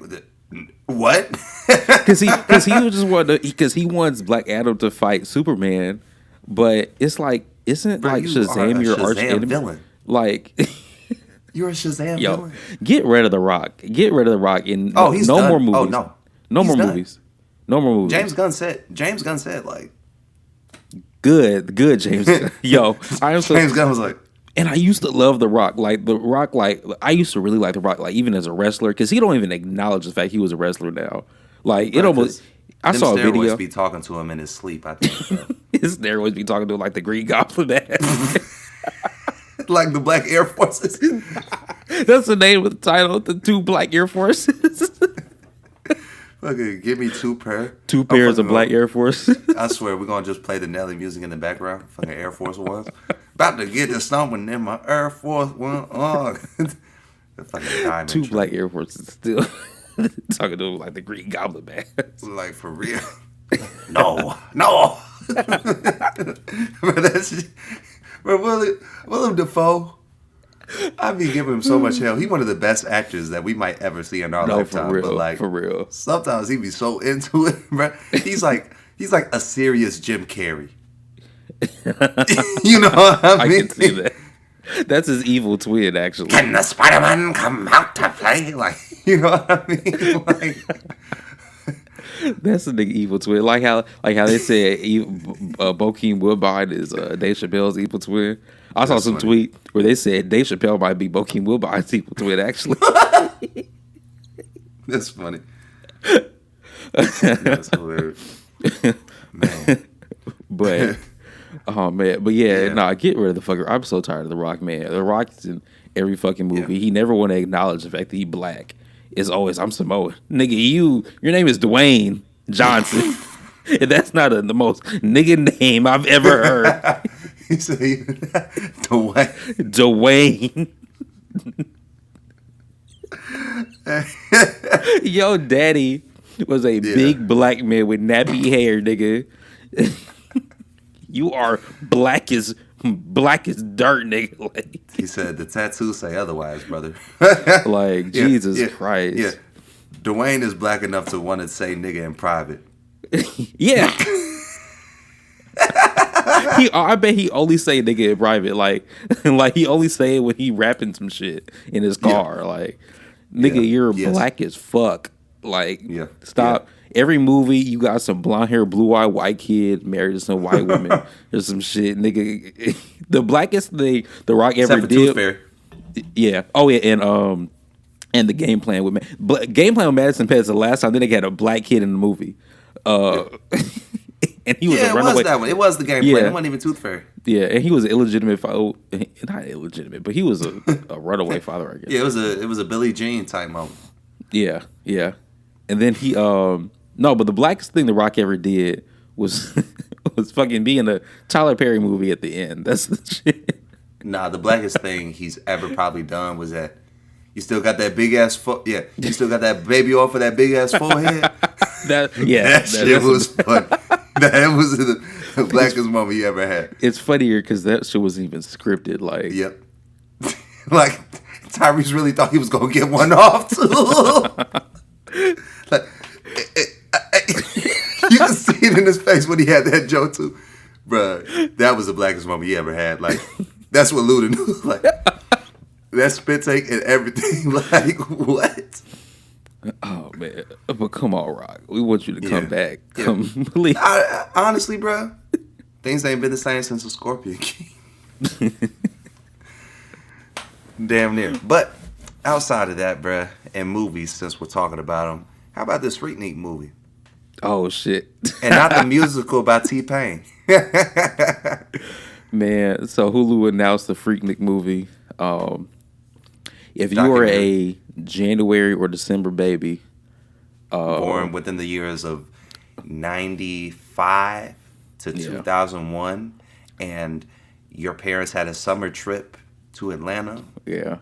what? Because he was just because he wants Black Adam to fight Superman, but it's like, isn't Bro, like you are Shazam a your arch Shazam enemy? villain. Like, You're a Shazam yo, villain. get rid of The Rock. Get rid of The Rock. And Oh, he's no done. more movies. Oh, no. No He's more done. movies. No more movies. James Gunn said, like, Good, James. Yo, I am so. James Gunn was like, And I used to love The Rock. Like The Rock, like I used to really like The Rock, like even as a wrestler, because he don't even acknowledge the fact he was a wrestler now. Like it almost. I them saw a steroids video. be talking to him in his sleep, I think. His steroids be talking to him like the Green Goblin man. Like the Black Air Forces. That's the name of the title. The two Black Air Forces. Fucking give me two pair. Two pairs of Black Air Force. I swear, we're gonna just play the Nelly music in the background. Fucking Air Force Ones. About to get to something in my Air Force One. Oh. The fucking diamond. Two train. Black Air Forces still talking to him like the Green Goblin man. Like, for real. No. But that's but Willem Dafoe, I be giving him so much hell. He's one of the best actors that we might ever see in our lifetime. for real. But like, For real. sometimes he be so into it, bro. He's like a serious Jim Carrey. You know what I mean? I can see that. That's his evil twin, actually. Can the Spider-Man come out to play? Like, you know what I mean? Like, That's the nigga evil twin. Like how they said Bokeem Woodbine is Dave Chappelle's evil twin. I saw That's some funny. tweet where they said Dave Chappelle might be Bokeem Woodbine's evil twin, actually. that's funny. That's hilarious. Man. But oh man, but yeah, nah, get rid of the fucker. I'm so tired of The Rock, man. The Rock's in every fucking movie. Yeah. He never want to acknowledge the fact that he black. It's always I'm Samoan, nigga. Your name is Dwayne Johnson. And that's not the most nigga name I've ever heard. He said, Dwayne. Dwayne. Yo, daddy was a big black man with nappy hair, nigga. You are black as dirt, nigga. Like, He said, the tattoos say otherwise, brother. like Yeah, Jesus yeah, Christ. Yeah. Dwayne is black enough to want to say nigga in private. Yeah. I bet he only say nigga in private, like he only say it when he rapping some shit in his car. Like, nigga, Yeah. you're Yes. black as fuck. Like, Yeah. stop. Every movie you got some blonde hair, blue eyed white kid married to some white woman or some shit, nigga. The blackest thing The Rock ever Except for did. Tooth Fairy. Yeah. Oh yeah, and the game plan with Madison Pettis. The last time, then they had a black kid in the movie. And he was Yeah, a it runaway. was that one. It was the game plan. Yeah. It wasn't even Tooth Fairy. Yeah, and he was an illegitimate not illegitimate, but he was a runaway father, I guess. Yeah, it was a Billie Jean type moment. Yeah. And then he no, but the blackest thing The Rock ever did was fucking be in a Tyler Perry movie at the end. That's the shit. Nah, the blackest thing he's ever probably done was that you still got that big ass you still got that baby off of that big ass forehead. That Shit was fun. That was the blackest moment you ever had. It's funnier because that shit wasn't even scripted. Like, Yep. Like Tyrese really thought he was gonna get one off too. Like, you can see it in his face when he had that joke too. Bruh, that was the blackest moment he ever had. Like, that's what Luda knew. Like, that spit take and everything. Like, what? Oh man, but come on, Rock. We want you to come Yeah. back. Yeah. Come, please. Honestly, bro, things ain't been the same since the Scorpion King. Damn near. But outside of that, bruh, and movies, since we're talking about them, how about this Freaknik movie? Oh shit, And not the musical by T-Pain. man. So Hulu announced the Freaknik movie. If you are Documentary. a January or December baby, Born within the years of 95 to Yeah. 2001, and your parents had a summer trip to Atlanta. yeah,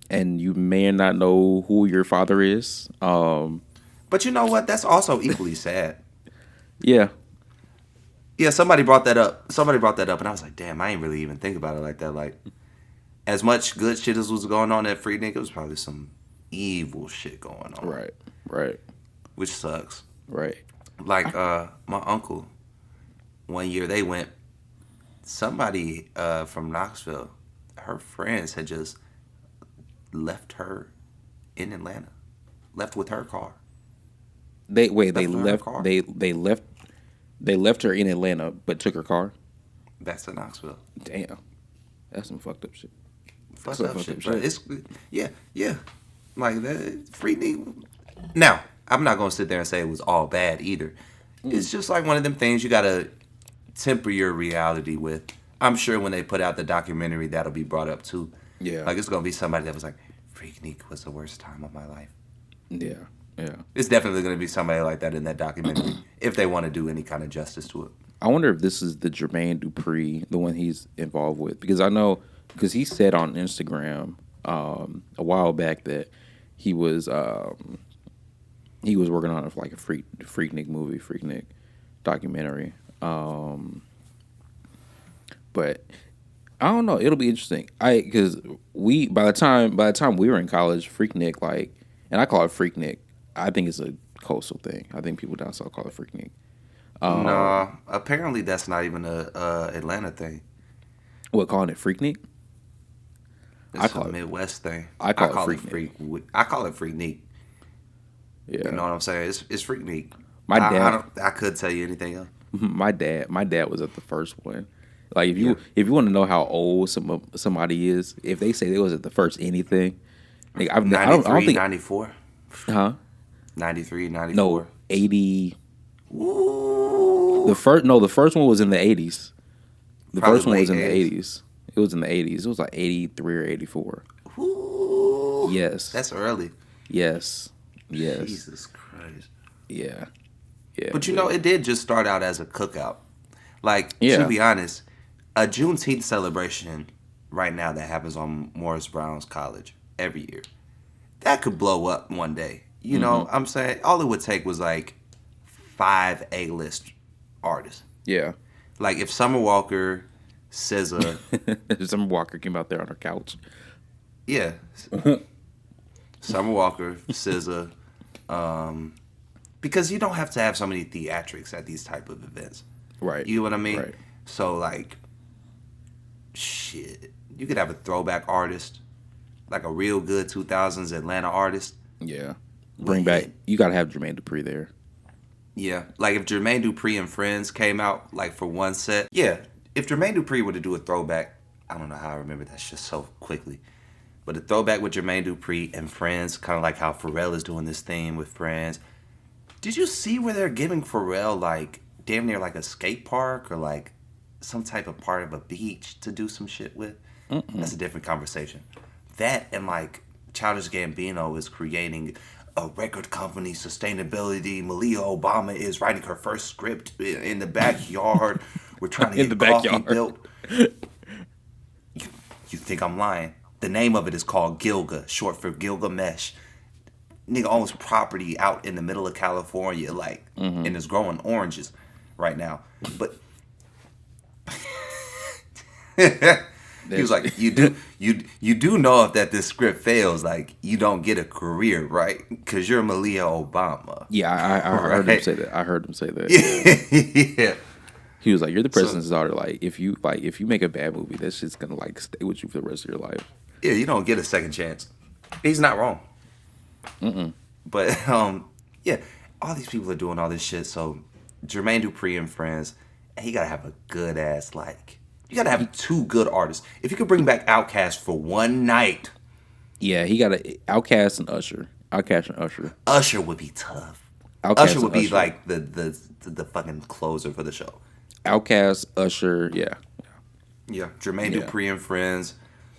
and you may not know who your father is. But you know what? That's also equally sad. Yeah, Yeah, somebody brought that up. And I was like, damn, I ain't really even think about it like that. Like, as much good shit as was going on at Freaknik, it was probably some evil shit going on. right, Which sucks. right. Like, my uncle, one year they went, somebody from Knoxville, her friends had just left her in Atlanta. Left with her car. They Left her left. car. They left her in Atlanta, but took her car. Back to Knoxville. Damn, that's some fucked up shit. Fucked Some up fucked shit, up bro. shit. It's yeah. Like that Freaknik. Now, I'm not gonna sit there and say it was all bad either. It's just like one of them things you gotta temper your reality with. I'm sure when they put out the documentary, that'll be brought up too. Yeah. Like it's gonna be somebody that was like, Freaknik was the worst time of my life. Yeah, yeah. It's definitely gonna be somebody like that in that documentary if they want to do any kind of justice to it. I wonder if this is the Jermaine Dupri, the one he's involved with, because I know because he said on Instagram a while back that he was working on a Freaknik movie, Freaknik documentary. But I don't know. It'll be interesting. Because by the time we were in college, Freaknik, like, and I call it Freaknik. I think it's a coastal thing. I think people down south call it Freaknik. No, apparently that's not even a Atlanta thing. What, calling it Freaknik? It's call a it- Midwest thing. I call it I call it Freaknik. Yeah. You know what I'm saying? It's Freaknik. My dad- I could tell you anything else. My dad was at the first one. Like if you want to know how old somebody is, if they say they was at the first anything, like I don't 93, think 94. huh? 93, 94. No, 80. Ooh. The first one was in the 80s. The Probably first one was in late the 80s. It was in the 80s. It was like 83 or 84. Ooh. Yes. That's early. Yes. Jesus Christ. Yeah. Yeah. But you know, it did just start out as a cookout. Like, Yeah. to be honest, a Juneteenth celebration right now that happens on Morris Brown's College every year, that could blow up one day. You know, I'm saying all it would take was like 5 A-list artists. Yeah. Like if Summer Walker, SZA, Summer Walker came out there on her couch. yeah, Summer Walker, SZA, because you don't have to have so many theatrics at these type of events. Right. You know what I mean? Right. So like, shit, you could have a throwback artist, like a real good 2000s Atlanta artist. Yeah. Bring back. You gotta have Jermaine Dupri there. Yeah, like if Jermaine Dupri and Friends came out like for one set. Yeah, if Jermaine Dupri were to do a throwback, I don't know how I remember that shit so quickly. But a throwback with Jermaine Dupri and Friends, kind of like how Pharrell is doing this thing with Friends. Did you see where they're giving Pharrell like damn near like a skate park or like some type of part of a beach to do some shit with? That's a different conversation. That and like Childish Gambino is creating a record company, sustainability. Malia Obama is writing her first script in the backyard. We're trying to In get the coffee backyard. built. You think I'm lying? The name of it is called Gilga, short for Gilgamesh. Nigga owns property out in the middle of California, like, and is growing oranges right now. But he was like, you do know that this script fails, like you don't get a career, right? Because you're Malia Obama. Yeah, I heard him Right. say that. I heard him say that. Yeah. He was like, "You're the president's daughter. Like, if you make a bad movie, that shit's gonna like stay with you for the rest of your life." Yeah, you don't get a second chance. He's not wrong. But yeah, all these people are doing all this shit. So Jermaine Dupri and friends, he gotta have a good ass like. You gotta have two good artists. If you could bring back Outkast for one night, Yeah, he got a Outkast and Usher. Outkast and Usher. Usher would be tough. Outkast Usher and would be Usher. like the fucking closer for the show. Outkast, Usher, yeah. Yeah, Jermaine Yeah. Dupri and friends,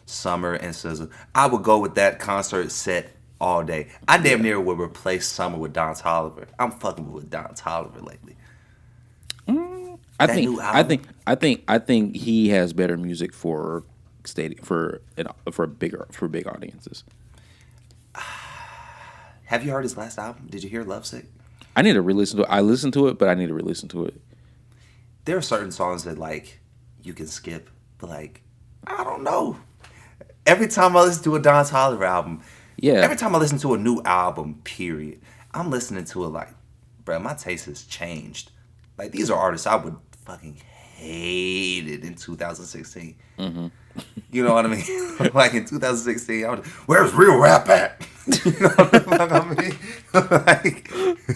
Summer and SZA. I would go with that concert set all day. I damn near would replace Summer with Don Toliver. I'm fucking with Don Toliver lately. I That think new I album. think he has better music for stadium for big audiences. Have you heard his last album? Did you hear Lovesick? I need to re-listen to it. I listened to it, but I need to re-listen to it. There are certain songs that like you can skip, but like I don't know. Every time I listen to a Don Toliver album, Yeah. every time I listen to a new album, period, I'm listening to it like, bro, my taste has changed. Like these are artists I would fucking hate it in 2016. You know what I mean? Like in 2016, I was, where's real rap at? You know what the fuck I mean?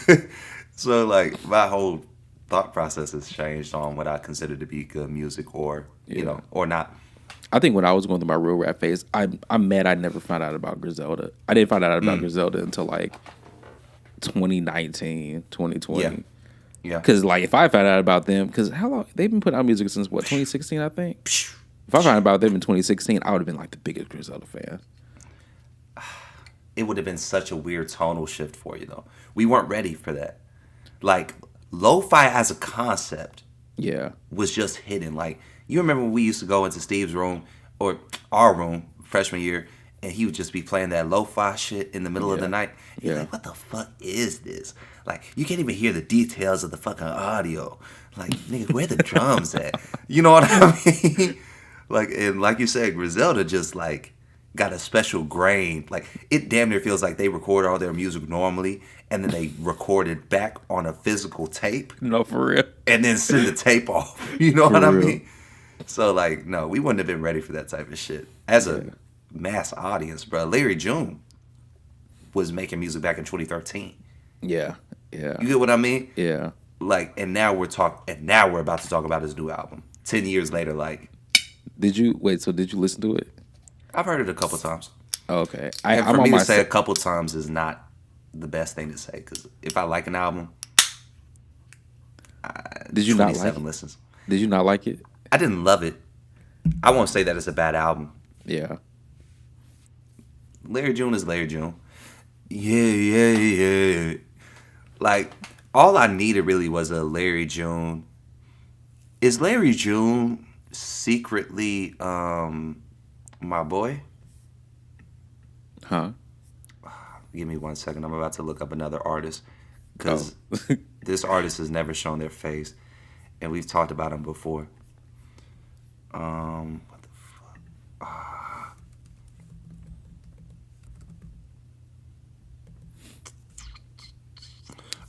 Like, so like my whole thought process has changed on what I consider to be good music or you know or not. I think when I was going through my real rap phase, I'm mad I never found out about Griselda. I didn't find out about Griselda until like 2019, 2020. Yeah. Yeah. Because like if I found out about them, because how long they've been putting out music since what 2016, I think. If I found out about them in 2016, I would have been like the biggest Griselda fan. It would have been such a weird tonal shift for you though. We weren't ready for that. Like lo-fi as a concept Yeah, was just hidden. Like you remember when we used to go into Steve's room or our room freshman year, and he would just be playing that lo-fi shit in the middle of the night. You're like, what the fuck is this? Like you can't even hear the details of the fucking audio. Like nigga, where the drums at? You know what I mean? Like and like you said, Griselda just like got a special grain. Like it damn near feels like they record all their music normally and then they record it back on a physical tape no, for real. and then send the tape off. You know what I real. mean? So like, no, we wouldn't have been ready for that type of shit as a mass audience, bro. Larry June was making music back in 2013. Yeah, yeah, You get what I mean? yeah. Like, and now we're about to talk about his new album. 10 years later, like, Did you wait? So did you listen to it? I've heard it a couple times. Oh, okay, And I'm for on me my to say a couple times is not the best thing to say because if I like an album, Did you not like 27 it? listens. Did you not like it? I didn't love it. I won't say that it's a bad album. Yeah. Larry June is Larry June. Yeah. Like, all I needed really was a Larry June. Is Larry June secretly my boy? Huh? Give me 1 second. I'm about to look up another artist because Oh. this artist has never shown their face, and we've talked about him before. What the fuck?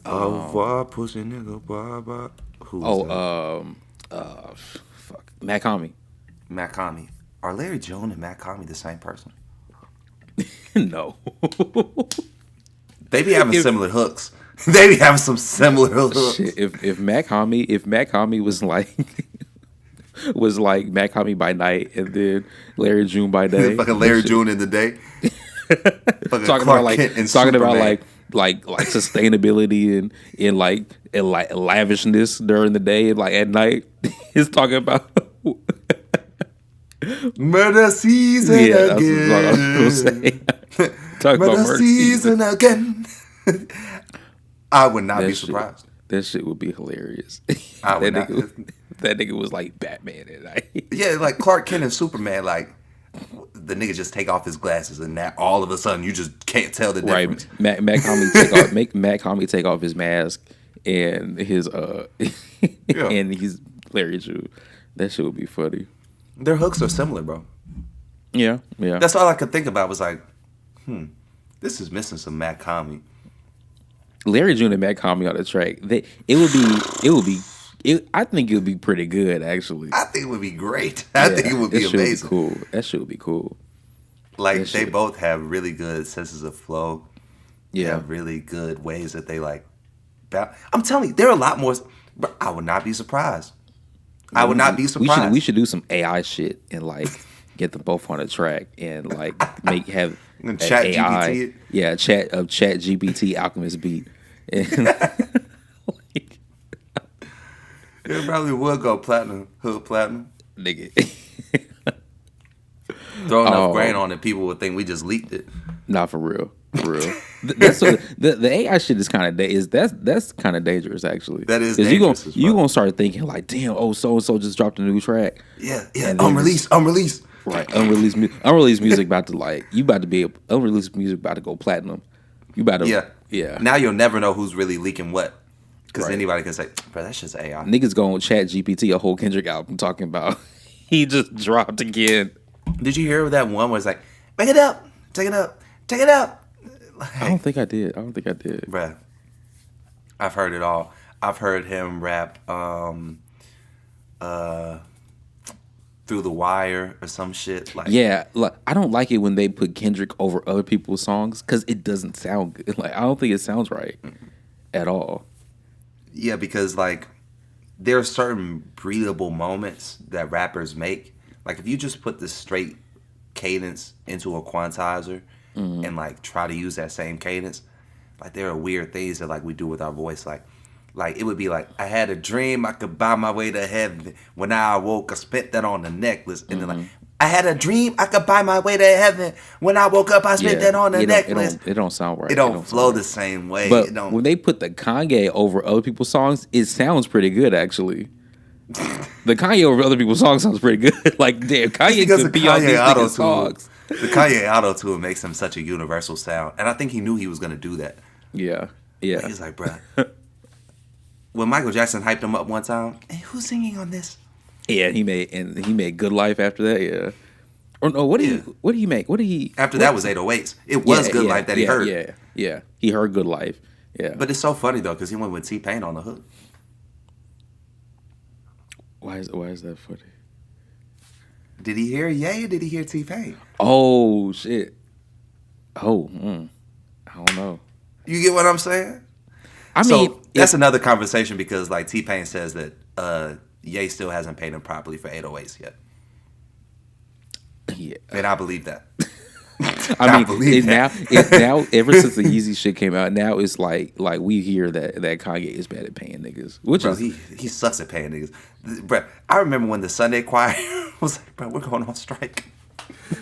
Oh, pussy nigga, blah. Who's that? Fuck. Matt Comey. Matt Comey. Are Larry June and Matt Comey the same person? No. They be having similar hooks. They be having some similar hooks. Shit, if Matt Comey was like Matt Comey by night and then Larry June by day. Fucking Larry June in the day. Fucking talking Clark about like Kent and talking about Superman. like sustainability and like lavishness during the day and like at night. He's talking about Murder season yeah, that's again. what I was gonna say. Talking about Murder season again. I would not be surprised. That shit would be hilarious. I would that not. nigga was like Batman at night. Yeah, like Clark Kent and Superman, like the nigga just take off his glasses and that all of a sudden you just can't tell the difference. Right. Matt Comey make Matt Comey take off his mask and his and he's Larry June. That shit would be funny. Their hooks are similar, bro. Yeah. That's all I could think about was like, this is missing some Matt Comey. Larry June and Matt Comey on the track. I think it would be pretty good, actually. I think it would be great. I think it would be amazing. Cool. That shit would be cool. Like they both have really good senses of flow. They Yeah. have really good ways that they like. I'm telling you, there are a lot more. But I would not be surprised. I would not be surprised. We should do some AI shit and like get them both on a track and like have And an Chat AI. GPT. Yeah, chat GPT Alchemist beat. And like, It probably would go platinum, hood platinum. nigga. Throw enough grain on it, people would think we just leaked it. Not for real. For real. That's the AI shit is kind of that's kind of dangerous actually. That is 'Cause dangerous as you fuck. gonna start thinking like, damn, oh so and so just dropped a new track. Yeah, And then unreleased. Right, unreleased music about to like unreleased music about to go platinum. You about to yeah. Now you'll never know who's really leaking what, because Right. anybody can say, "Bro, that's just AI." Niggas going Chat GPT a whole Kendrick album talking about he just dropped again. Did you hear that one where it's like, "Make it up, take it up, take it up"? I don't think I did. Bruh, I've heard it all. I've heard him rap Through the Wire or some shit. Like, Yeah, like, I don't like it when they put Kendrick over other people's songs because it doesn't sound good. Like I don't think it sounds right at all. yeah, because like there are certain breathable moments that rappers make. Like if you just put the straight cadence into a quantizer and like try to use that same cadence, like there are weird things that like we do with our voice. Like it would be like, I had a dream I could buy my way to heaven. When I awoke, I spent that on a necklace. And then like, I had a dream I could buy my way to heaven. When I woke up, I spent that on a necklace. It don't sound right. It don't flow sound the right. same way. But It don't. when they put the Kanye over other people's songs, it sounds pretty good actually. The Kanye over other people's songs sounds pretty good. Like damn, Kanye because could the be on these Kanye niggas' auto-tune, songs. the Kanye auto-tune makes him such a universal sound. And I think he knew he was going to do that. Yeah. He's like, bruh. When Michael Jackson hyped him up one time, hey, who's singing on this? Yeah, he made Good Life after that. Yeah. Or no, what did he make? After that was 808s. It was Good Life that he heard. Yeah. He heard Good Life. Yeah. But it's so funny though, because he went with T-Pain on the hook. Why is that funny? Did he hear Ye or did he hear T-Pain? Oh shit. Oh, I don't know. You get what I'm saying? I mean, so that's another conversation because like T-Pain says that Ye still hasn't paid him properly for 808s yet. Yeah. And I believe that. I mean, believe now that. ever since the Yeezy shit came out, now it's like we hear that Kanye is bad at paying niggas, which Bro, is he sucks at paying niggas. Bro, I remember when the Sunday Choir was like, bro, we're going on strike.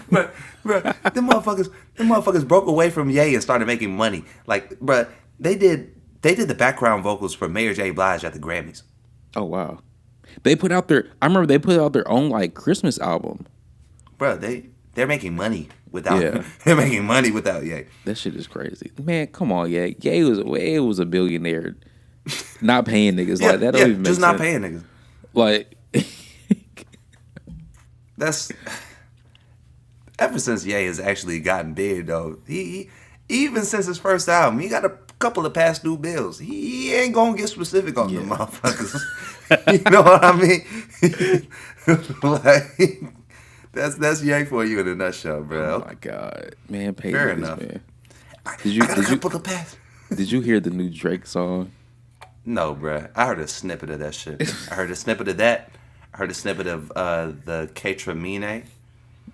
Bro, them motherfuckers broke away from Ye and started making money. Like, bro, they did the background vocals for Mayor J. Blige at the Grammys. oh wow, I remember they put out their own like Christmas album. Bro, they're making money without Yeah. they're making money without Ye. That shit is crazy, man. Come on, yeah, Ye was a billionaire, not paying niggas like that. Don't even make just not sense. paying niggas. Like, That's ever since Ye has actually gotten big though. He even since his first album, he got a couple of past due bills. He ain't gonna get specific on the motherfuckers. You know what I mean? Like that's Ye for you in a nutshell, bro. oh my god, man, pay Fair niggas, enough. man. I got a couple of past. Did you hear the new Drake song? No, bro. I heard a snippet of that shit. I heard a snippet of that. I heard a snippet of the Ketramine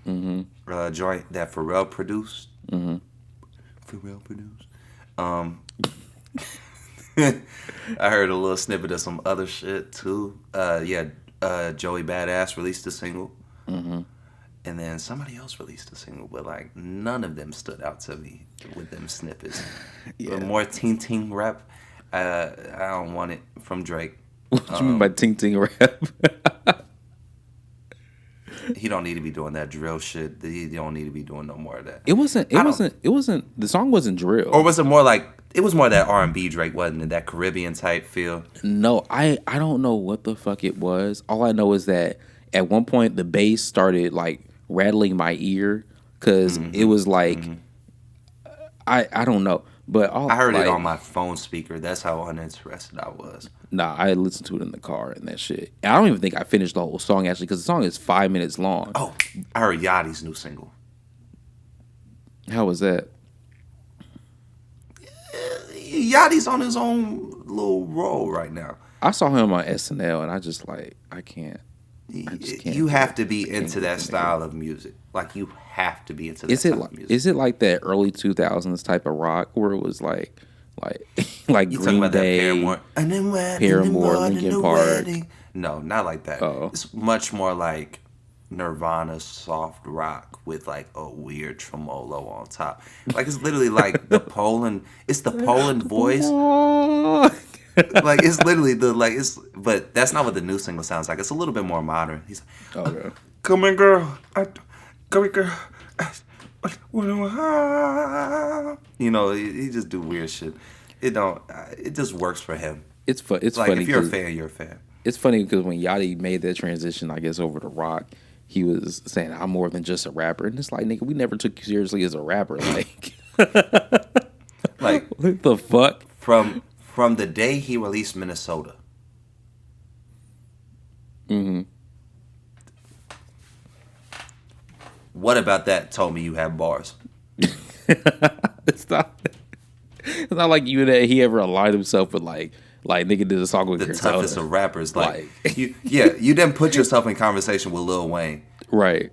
joint that Pharrell produced. Pharrell produced. I heard a little snippet of some other shit too. Joey Badass released a single. And then somebody else released a single, but like none of them stood out to me with them snippets. Yeah. More ting ting rap. I don't want it from Drake. What you mean by ting ting rap? He don't need to be doing that drill shit. He don't need to be doing no more of that. It wasn't. The song wasn't drill. Or was it more like it was more that R&B Drake, wasn't it? That Caribbean type feel. No, I don't know what the fuck it was. All I know is that at one point the bass started like rattling my ear because it was like I don't know, but I heard like, it on my phone speaker. That's how uninterested I was. Nah, I listened to it in the car and that shit. And I don't even think I finished the whole song actually because the song is 5 minutes long. Oh, I heard Yachty's new single. How was that? Yachty's on his own little roll right now. I saw him on SNL, and I just like I can't. You have to be into that style of music. Like you have to be into that style of music. Is it like that early 2000s type of rock where it was like like you Green talking about Day, that Paramore, and then Paramore, Linkin Park? Wedding. No, not like that. Oh. It's much more like Nirvana soft rock with like a weird tremolo on top. Like it's literally like the Poland. It's the Poland voice. Like it's literally but that's not what the new single sounds like. It's a little bit more modern. He's like, Okay. come in, girl. Come in, girl. You know, he just do weird shit. It just works for him. It's like funny. If you're a fan, you're a fan. It's funny because when Yachty made that transition, I guess, over to rock, he was saying, I'm more than just a rapper. And it's like, nigga, we never took you seriously as a rapper. Like, like what the fuck? From the day he released Minnesota. Mm-hmm. What about that told me you have bars? It's not like he ever aligned himself with like nigga did a song with the Arizona. Toughest of rappers. Like you didn't put yourself in conversation with Lil Wayne. Right.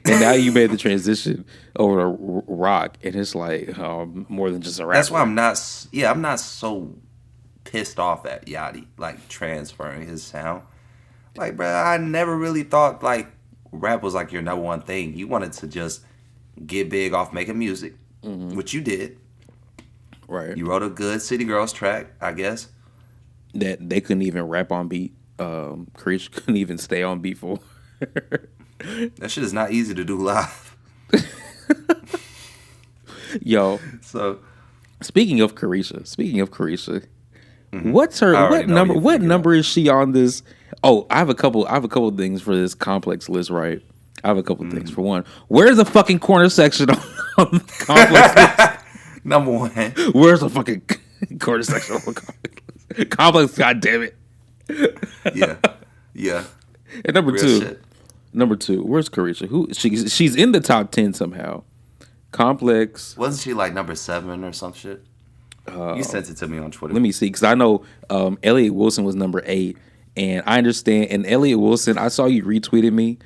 And now you made the transition over to rock, and it's like more than just a rapper. That's why I'm not so pissed off at Yachty, like transferring his sound. Like, bro, I never really thought like rap was like your number one thing. You wanted to just get big off making music, which you did. Right. You wrote a good City Girls track, I guess. That they couldn't even rap on beat. Creech couldn't even stay on beat for. That shit is not easy to do live. Yo. So, speaking of Carisha, what's her what number? What number is she on this? Oh, I have a couple of things for this complex list, right? I have a couple of things. For one, where's the fucking corner section on the complex list? Number one. Where's the fucking corner section on the complex list? Complex, goddamn it. Yeah. And number two, where's Carisha? Who she's in the top 10 somehow. Complex. Wasn't she like number 7 or some shit? You sent it to me on Twitter. Let me see, because I know Elliott Wilson was number 8, and I understand. And Elliott Wilson, I saw you retweeted me.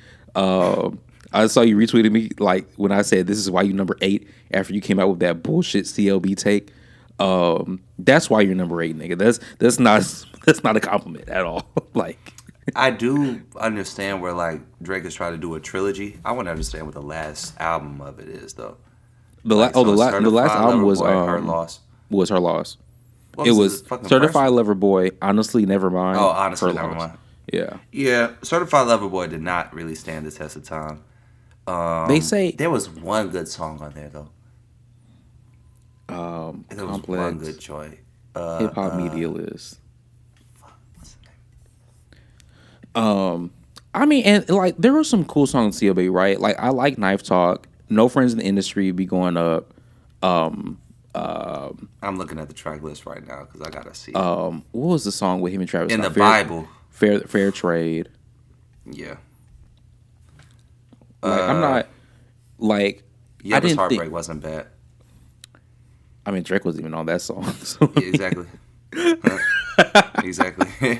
Like when I said this is why you number 8 after you came out with that bullshit CLB take. That's why you're number 8, nigga. That's not a compliment at all. Like. I do understand where like Drake is trying to do a trilogy. I want to understand what the last album of it is though. The last album was Her Loss. Was Her Loss. What it was Certified first? Lover Boy. Honestly, never mind. Oh, honestly, Her never Loss. mind. Yeah. Yeah, Certified Lover Boy did not really stand the test of time. They say there was one good song on there though. There was Complex, one good joint. Hip Hop Media List. What's the name? I mean, and like there were some cool songs on CLB, right? Like I like Knife Talk. No Friends in the Industry be going up. I'm looking at the track list right now because I gotta see. What was the song with him and Travis? In the Bible. Fair Trade. Yeah. Like I'm not like. Yeah, but Heartbreak wasn't bad. I mean, Drake wasn't even on that song. So. Yeah, exactly. Exactly.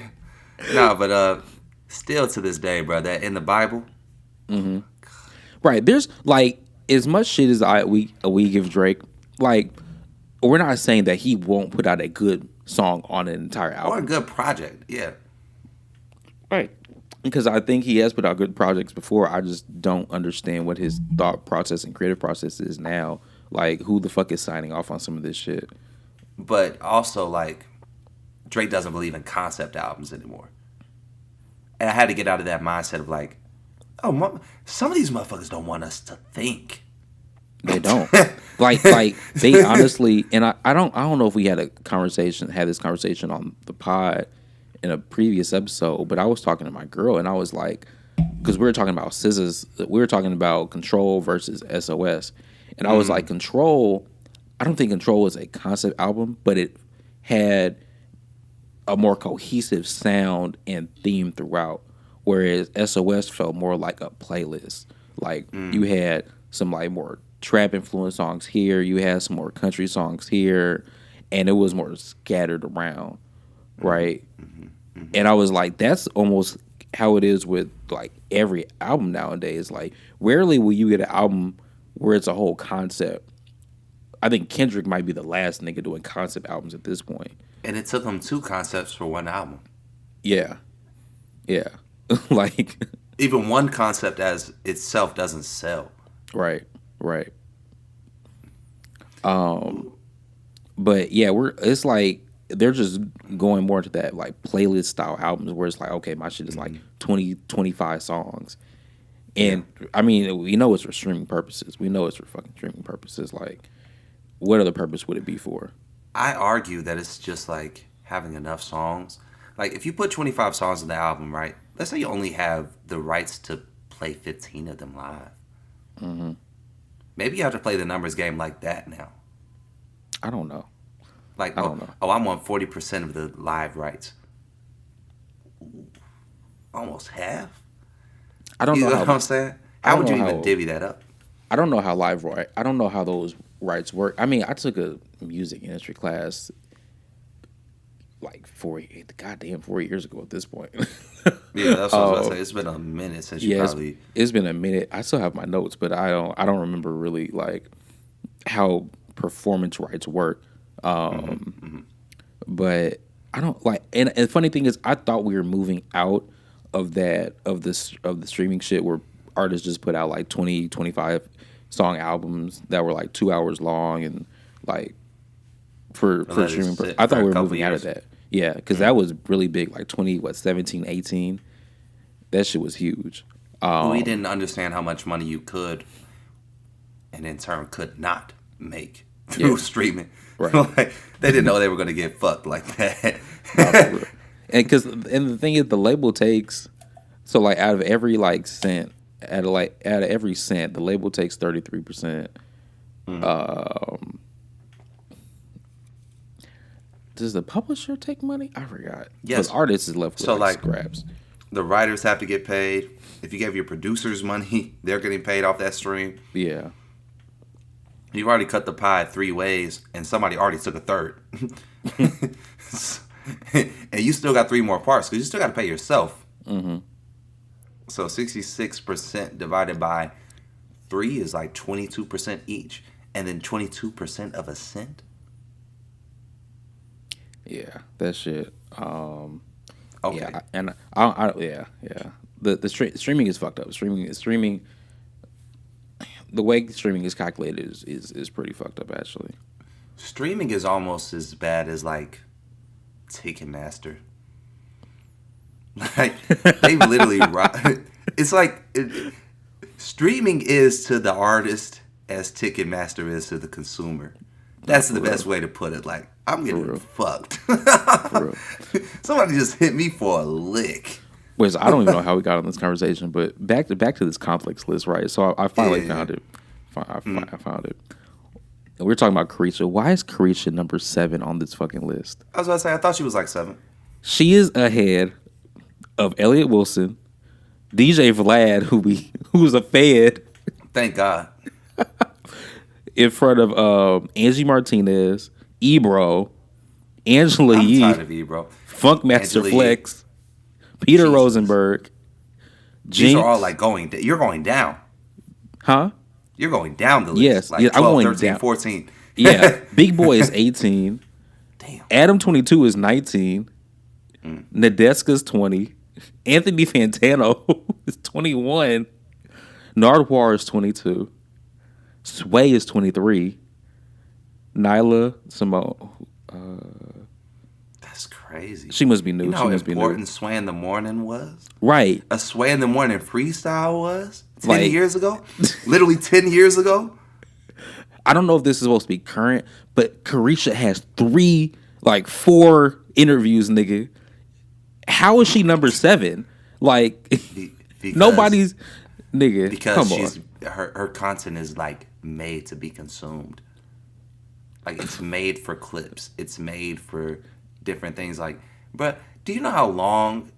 No, but still to this day, bro, that In the Bible. Mm-hmm. Right. There's like as much shit as we give Drake. Like, we're not saying that he won't put out a good song on an entire album or a good project. Yeah. Right. Because I think he has put out good projects before. I just don't understand what his thought process and creative process is now. Like, who the fuck is signing off on some of this shit? But also, like, Drake doesn't believe in concept albums anymore. And I had to get out of that mindset of like, oh, some of these motherfuckers don't want us to think. They don't. like they honestly, and I don't know if we had this conversation on the pod in a previous episode, but I was talking to my girl and I was like, because we were talking about SZA's, we were talking about Control versus SOS, and I was like, Control, I don't think Control was a concept album, but it had a more cohesive sound and theme throughout, whereas SOS felt more like a playlist. Like you had some like more trap influenced songs here, you had some more country songs here, and it was more scattered around, right? And I was like, that's almost how it is with like every album nowadays. Like, rarely will you get an album where it's a whole concept. I think Kendrick might be the last nigga doing concept albums at this point. And it took him 2 concepts for 1 album. Yeah. Yeah. Like, even one concept as itself doesn't sell. Right. Right. But yeah, it's like they're just going more to that like playlist style albums where it's like, okay, my shit is like 20, 25 songs. And I mean, we know it's for streaming purposes. We know it's for fucking streaming purposes. Like, what other purpose would it be for? I argue that it's just like having enough songs. Like, if you put 25 songs in the album, right? Let's say you only have the rights to play 15 of them live. Mm-hmm. Maybe you have to play the numbers game like that now. I don't know. Like, I don't know. I'm on 40% of the live rights. Almost half? I don't know what I'm saying? How would you even divvy that up? I don't know how I don't know how those rights work. I mean, I took a music industry class like 4 years ago at this point. Yeah, that's what I was about to say. It's been a minute since you probably... It's been a minute. I still have my notes, but I don't remember really like how performance rights work. But I don't like, and the funny thing is, I thought we were moving out of the streaming shit where artists just put out like 20, 25 song albums that were like 2 hours long and like for streaming. I thought we were moving out of that. Yeah, because that was really big, like 17, 18. That shit was huge. We didn't understand how much money you could, and in turn could not make through streaming. Right. Like, they didn't know they were going to get fucked like that. And the thing is, the label takes, so like out of every like cent, out of every cent, the label takes 33%. Does the publisher take money? I forgot. Yes. But artists is left with like scraps. The writers have to get paid. If you gave your producers money, they're getting paid off that stream. Yeah. You've already cut the pie 3 ways, and somebody already took a third. And you still got 3 more parts, because you still got to pay yourself. Mm-hmm. So 66% divided by 3 is like 22% each. And then 22% of a cent? Yeah, that shit. Okay. Yeah, and yeah. The streaming is fucked up. Streaming. The way streaming is calculated is pretty fucked up, actually. Streaming is almost as bad as like Ticketmaster. Like, they literally it's like streaming is to the artist as Ticketmaster is to the consumer. That's the best way to put it. Like, I'm getting fucked. Somebody just hit me for a lick. Wait, so I don't even know how we got on this conversation, but back to this conflicts list, right? So I finally found it. I found it. And we're talking about Carisha. Why is Carisha number 7 on this fucking list? I was about to say, I thought she was like 7. She is ahead of Elliott Wilson, DJ Vlad, who's a Fed. Thank God. In front of Angie Martinez, Ebro, Angela Yee, I'm tired of Ebro. Funkmaster Flex, Peter Rosenberg. These are all like you're going down. Huh? You're going down the list. Yes. Like 12, I'm going 13, down. 14. Yeah. Big Boy is 18. Damn. Adam 22 is 19. Nadeska's 20. Anthony Fantano is 21. Nardwuar is 22. Sway is 23. Nyla Simone. That's crazy. She must be new. You know how important Sway in the Morning was? Right. A Sway in the Morning freestyle was 10 years ago? Literally 10 years ago? I don't know if this is supposed to be current, but Carisha has 4 interviews, nigga. How is she number 7? Like, nobody's... Nigga, because her content is like made to be consumed. Like, it's made for clips. It's made for different things. Like, but do you know how long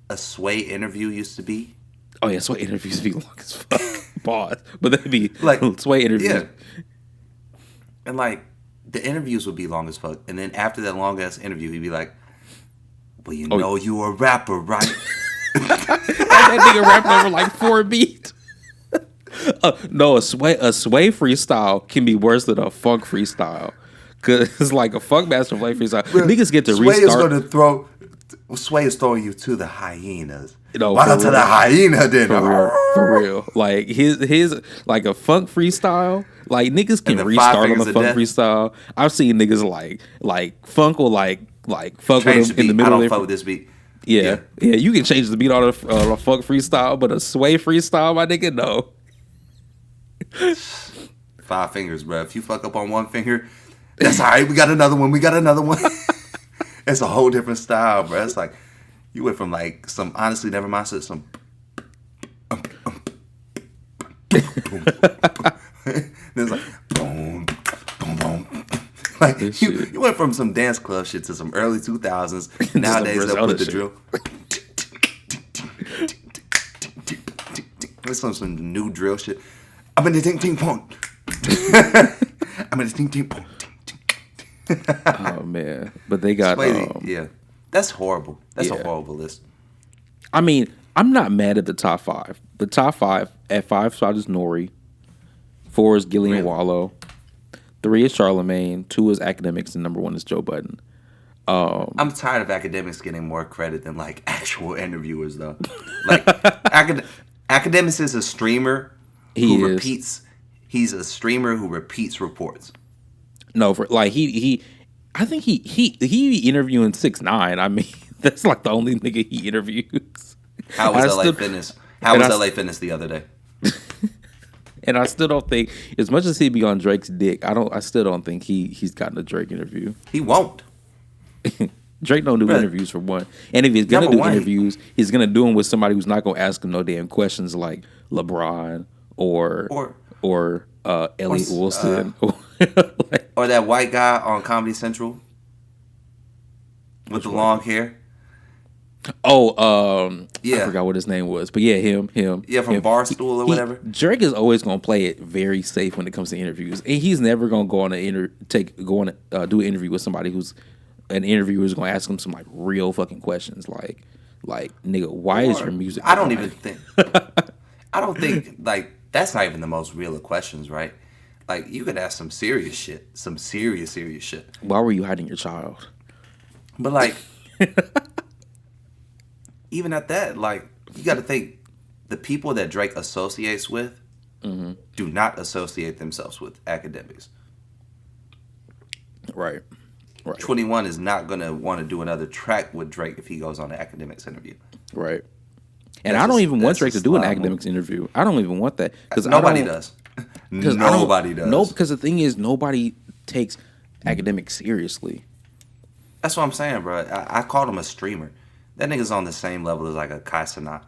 a Sway interview used to be? Oh yeah, Sway interviews be long as fuck. Pause. But they'd be like Sway interviews. Yeah. And like, the interviews would be long as fuck, and then after that long ass interview, he'd be like, "Well, you Oh, know, you a rapper, right?" that nigga rapping over like 4 beats. No, a sway freestyle can be worse than a funk freestyle. Cause it's like a funk master play freestyle. Niggas get to restart. Sway is throwing you to the hyenas. Why not to the hyena then? For real. Like his like a funk freestyle. Like niggas can restart on a funk freestyle. I've seen niggas like funk will like fuck Change with him in the middle. I don't fuck with this beat. Yeah, you can change the beat on a funk freestyle, but a sway freestyle, my nigga, no. 5 fingers, bro. If you fuck up on one finger, that's all right. We got another one. It's a whole different style, bro. It's like you went from like some honestly never mind to some. There's like boom, boom, boom. Like you went from some dance club shit to some early 2000s. Nowadays they'll put the drill. There's some new drill shit. I'm in the ting ting pong. I'm in the ting ting pong. Oh man, but they got yeah. That's horrible. That's a horrible list. I mean, I'm not mad at the top 5. The top 5 at 5 spot is Nori. 4 is Gillian Wallow. 3 is Charlemagne. 2 is Academics, and number 1 is Joe Budden. I'm tired of Academics getting more credit than like actual interviewers, though. Like Academics is a streamer who repeats. He's a streamer who repeats reports. No, for like I think he interviewing 6ix9ine. I mean, that's like the only nigga he interviews. How was LA Fitness? How was LA Fitness the other day? And I still don't think, as much as he be on Drake's dick, I still don't think he's gotten a Drake interview. He won't. Drake don't do interviews for one. And if he's gonna do interviews, he's gonna do them with somebody who's not gonna ask him no damn questions like LeBron or Elliot Wilson. Or that white guy on Comedy Central with the long hair. I forgot what his name was, but him. Yeah, from Barstool or whatever. Drake is always gonna play it very safe when it comes to interviews, and he's never gonna go on do an interview with somebody who's an interviewer who's gonna ask him some like real fucking questions, like nigga, why is your music? I don't think like that's not even the most real of questions, right? Like you could ask some serious shit, some serious shit. Why were you hiding your child? But like. Even at that, like, you got to think the people that Drake associates with do not associate themselves with Academics. Right. 21 is not going to want to do another track with Drake if he goes on an Academics interview. Right. And I don't even want Drake to do an Academics interview. I don't even want that. Because nobody does. Nobody does. No, because the thing is, nobody takes Academics seriously. That's what I'm saying, bro. I called him a streamer. That nigga's on the same level as like a Kai Cenat.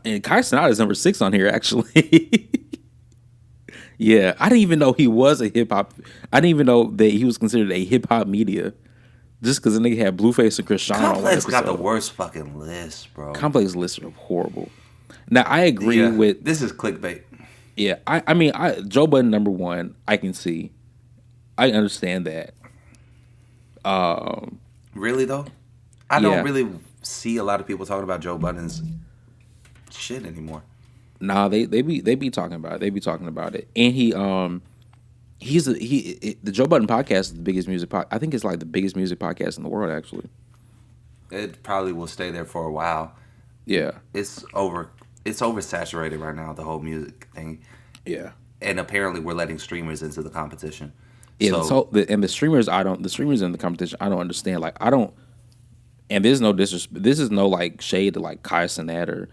And Kai Cenat is number 6 on here, actually. Yeah, I didn't even know he was a hip hop. I didn't even know that he was considered a hip hop media. Just because the nigga had Blueface and Krishan on one episode. Complex got the worst fucking list, bro. Complex lists are horrible. Now, I agree with... This is clickbait. Yeah, I mean, Joe Budden, number 1, I can see. I understand that. Really, though? I don't really see a lot of people talking about Joe Budden's shit anymore. Nah, they be talking about it. They be talking about it. And the Joe Budden podcast is the biggest music podcast. I think it's like the biggest music podcast in the world, actually. It probably will stay there for a while. Yeah. It's oversaturated right now, the whole music thing. Yeah. And apparently we're letting streamers into the competition. Yeah, the streamers in the competition, I don't understand. Like, I don't. And there's no disrespect. This is no like shade to like Kai Cenat or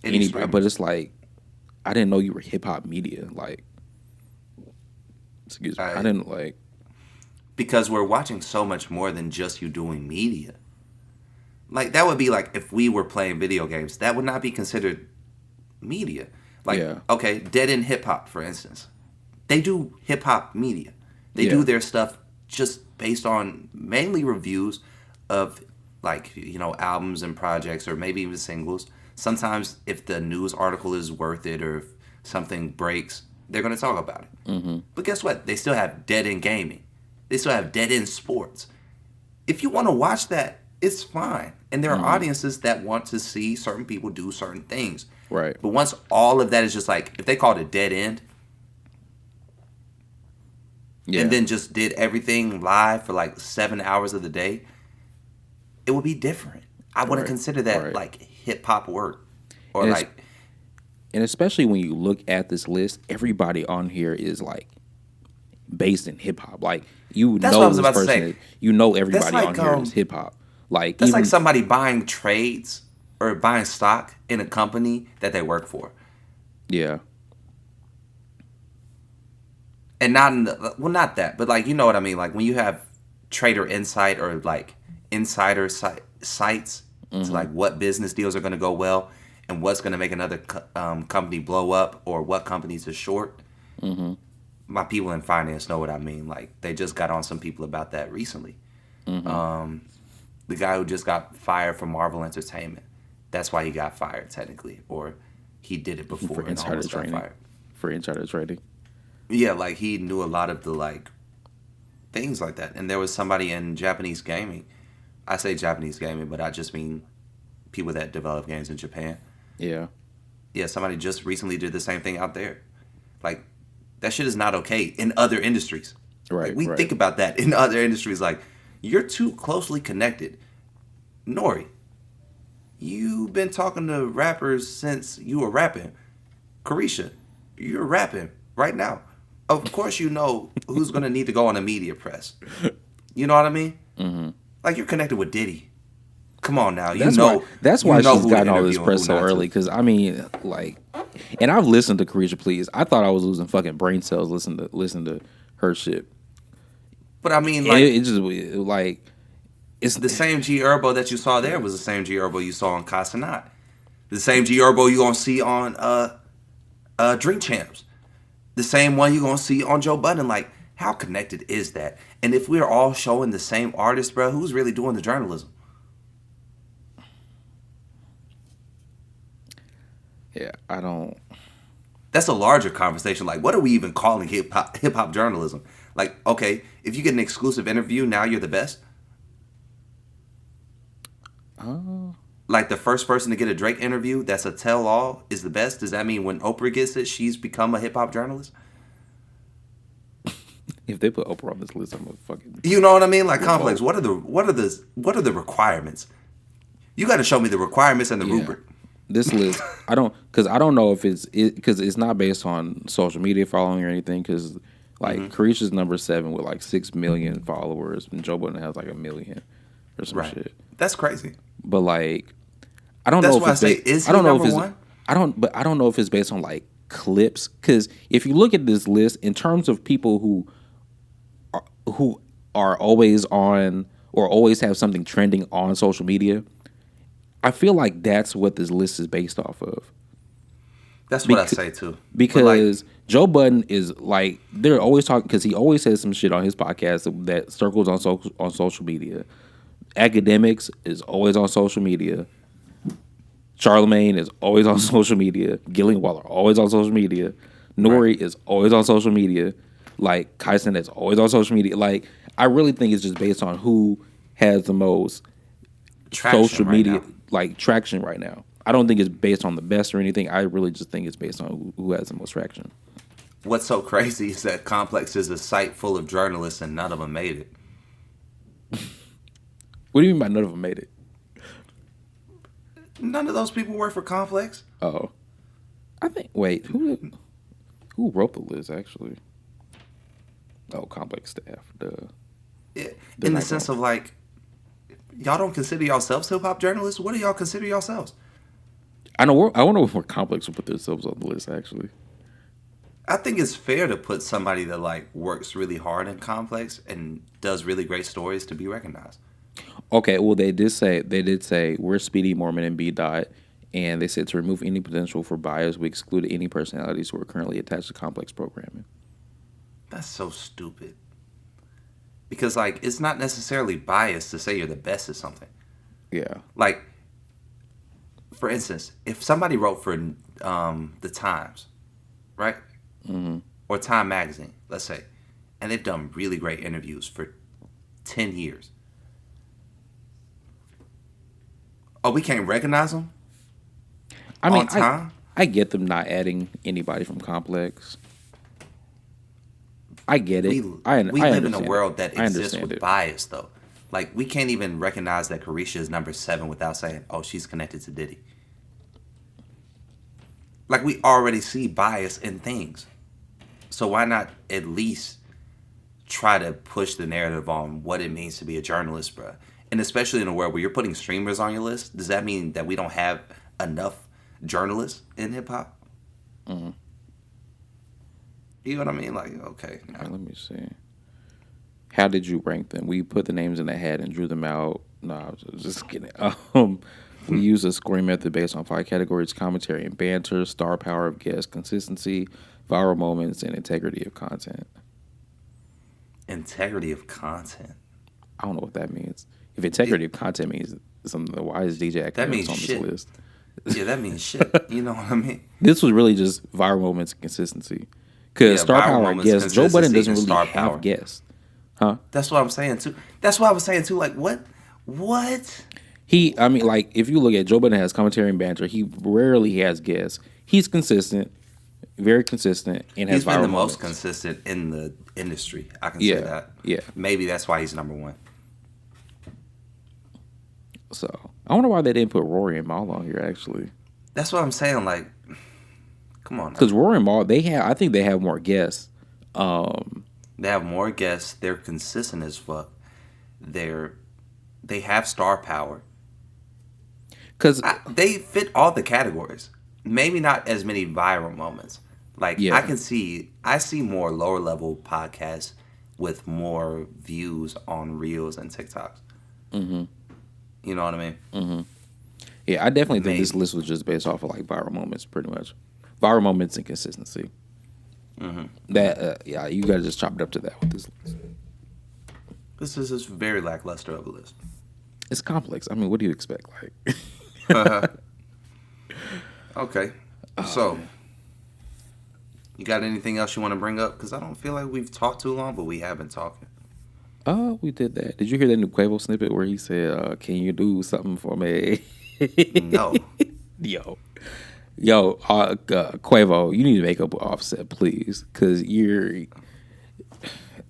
anybody, but it's like I didn't know you were hip hop media. Like, excuse me, I didn't like because we're watching so much more than just you doing media. Like that would be like if we were playing video games, that would not be considered media. Like okay, Dead End Hip Hop, for instance, they do hip hop media. They do their stuff just based on mainly reviews of like, you know, albums and projects or maybe even singles. Sometimes if the news article is worth it or if something breaks, they're going to talk about it. But guess what? They still have dead end gaming. They still have dead end sports. If you want to watch that, it's fine. And there are audiences that want to see certain people do certain things. Right. But once all of that is just like, if they called it dead end, and then just did everything live for like 7 hours of the day, it would be different. I wouldn't consider that like hip hop work. Or and like, and especially when you look at this list, everybody on here is like based in hip hop. Like that's what I was about to say. You know everybody like, on here is hip hop. Like that's like somebody buying trades or buying stock in a company that they work for. Yeah. And not in the, well, not that, but like, you know what I mean? Like when you have Trader Insight or like insider sites to like what business deals are going to go well and what's going to make another company blow up or what companies are short. My people in finance know what I mean. Like they just got on some people about that recently. The guy who just got fired from Marvel Entertainment. That's why he got fired technically, or he did it before and almost got fired. For insider trading. Yeah, like he knew a lot of the like things like that. And there was somebody in Japanese gaming. I say Japanese gaming, but I just mean people that develop games in Japan. Yeah. Yeah, somebody just recently did the same thing out there. Like that shit is not okay in other industries. Right. Like, we think about that in other industries. Like you're too closely connected. Nori, you've been talking to rappers since you were rapping. Carisha, you're rapping right now. Of course you know who's going to need to go on a media press. You know what I mean? Like you're connected with Diddy. Come on now. That's why she's gotten all this press so early. Because, I mean, like, and I've listened to Carisha Please. I thought I was losing fucking brain cells listening to her shit. But, I mean, like. It just, like. It's the same G Herbo that you saw there was the same G Herbo you saw on Casanat. The same G Herbo you're going to see on Drink Champs. The same one you're going to see on Joe Budden. Like, how connected is that? And if we're all showing the same artist, bro, who's really doing the journalism? Yeah, I don't. That's a larger conversation. Like, what are we even calling hip hop journalism? Like, okay, if you get an exclusive interview, now you're the best. Like the first person to get a Drake interview that's a tell-all is the best. Does that mean when Oprah gets it, she's become a hip hop journalist? If they put Oprah on this list, I'm gonna fucking. You know what I mean? Like Complex. What are the requirements? You got to show me the requirements and the rubric. This list, I don't know if because it's not based on social media following or anything. Because like Carisha's number 7 with like 6 million followers, and Joe Budden has like 1 million or some shit. That's crazy. But like, I don't know if it's is he number one? I don't know if it's based on like clips. Because if you look at this list in terms of people who are always on or always have something trending on social media, I feel like that's what this list is based off of. That's what I say too. Because like, Joe Budden is like, they're always talking, because he always says some shit on his podcast that circles on social media. Academics is always on social media. Charlemagne is always on social media. Gillian Waller always on social media. Nori is always on social media. Like Kyson is always on social media. Like I really think it's just based on who has the most social media traction right now. I don't think it's based on the best or anything. I really just think it's based on who has the most traction. What's so crazy is that Complex is a site full of journalists and none of them made it. What do you mean by none of them made it? None of those people work for Complex. Oh, I think. Wait, who wrote the list actually? Oh, Complex staff. Yeah, in the sense of like, y'all don't consider yourselves hip hop journalists. What do y'all consider yourselves? I know. I wonder if Complex will put themselves on the list. Actually, I think it's fair to put somebody that like works really hard in Complex and does really great stories to be recognized. Okay, well they did say we're Speedy, Mormon, and B. Dot, and they said to remove any potential for bias, we excluded any personalities who are currently attached to Complex programming. That's so stupid. Because like it's not necessarily biased to say you're the best at something. Yeah. Like, for instance, if somebody wrote for the Times, right? or Time Magazine, let's say, and they've done really great interviews for 10 years. Oh, we can't recognize them? I mean, On time? I get them not adding anybody from Complex. I get it. I live in a understand world it. that exists with bias, though. Like, we can't even recognize that Carisha is number 7 without saying, oh, she's connected to Diddy. Like, we already see bias in things. So why not at least try to push the narrative on what it means to be a journalist, bruh? And especially in a world where you're putting streamers on your list, does that mean that we don't have enough journalists in hip-hop? Mm-hmm. You know what I mean? Like, okay. Right, let me see. How did you rank them? We put the names in a hat and drew them out. No, I was just kidding. We use a scoring method based on 5 categories: commentary and banter, star power of guests, consistency, viral moments, and integrity of content. Integrity of content? I don't know what that means. If integrity of content means something, why is DJ Academics on this list? Yeah, that means shit. You know what I mean? This was really just viral moments and consistency. Because star power and guests, Joe Budden doesn't really have guests. Huh? That's what I'm saying, too. That's what I was saying, too. Like, what? Like, if you look at Joe Budden has commentary and banter, he rarely has guests. He's consistent, very consistent, and has viral moments. He's been the most consistent in the industry. I can say that. Yeah. Maybe that's why he's number 1. So, I wonder why they didn't put Rory and Mal on here, actually. That's what I'm saying, like, come on. Because Rory and Mal, I think they have more guests. They have more guests. They're consistent as fuck. They have star power. Because they fit all the categories. Maybe not as many viral moments. Like, I see more lower level podcasts with more views on Reels and TikToks. Mm-hmm. You know what I mean? Mm-hmm. Yeah, I definitely think this list was just based off of like viral moments, pretty much. Viral moments and consistency. Mm-hmm. You gotta just chop it up to that with this list. This is just very lackluster of a list. It's complex. I mean, what do you expect? Like, okay. So, you got anything else you want to bring up? Because I don't feel like we've talked too long, but we have been talking. Oh, we did that. Did you hear that new Quavo snippet where he said, "Can you do something for me?" No. Yo, Quavo, you need to make up with Offset, please, because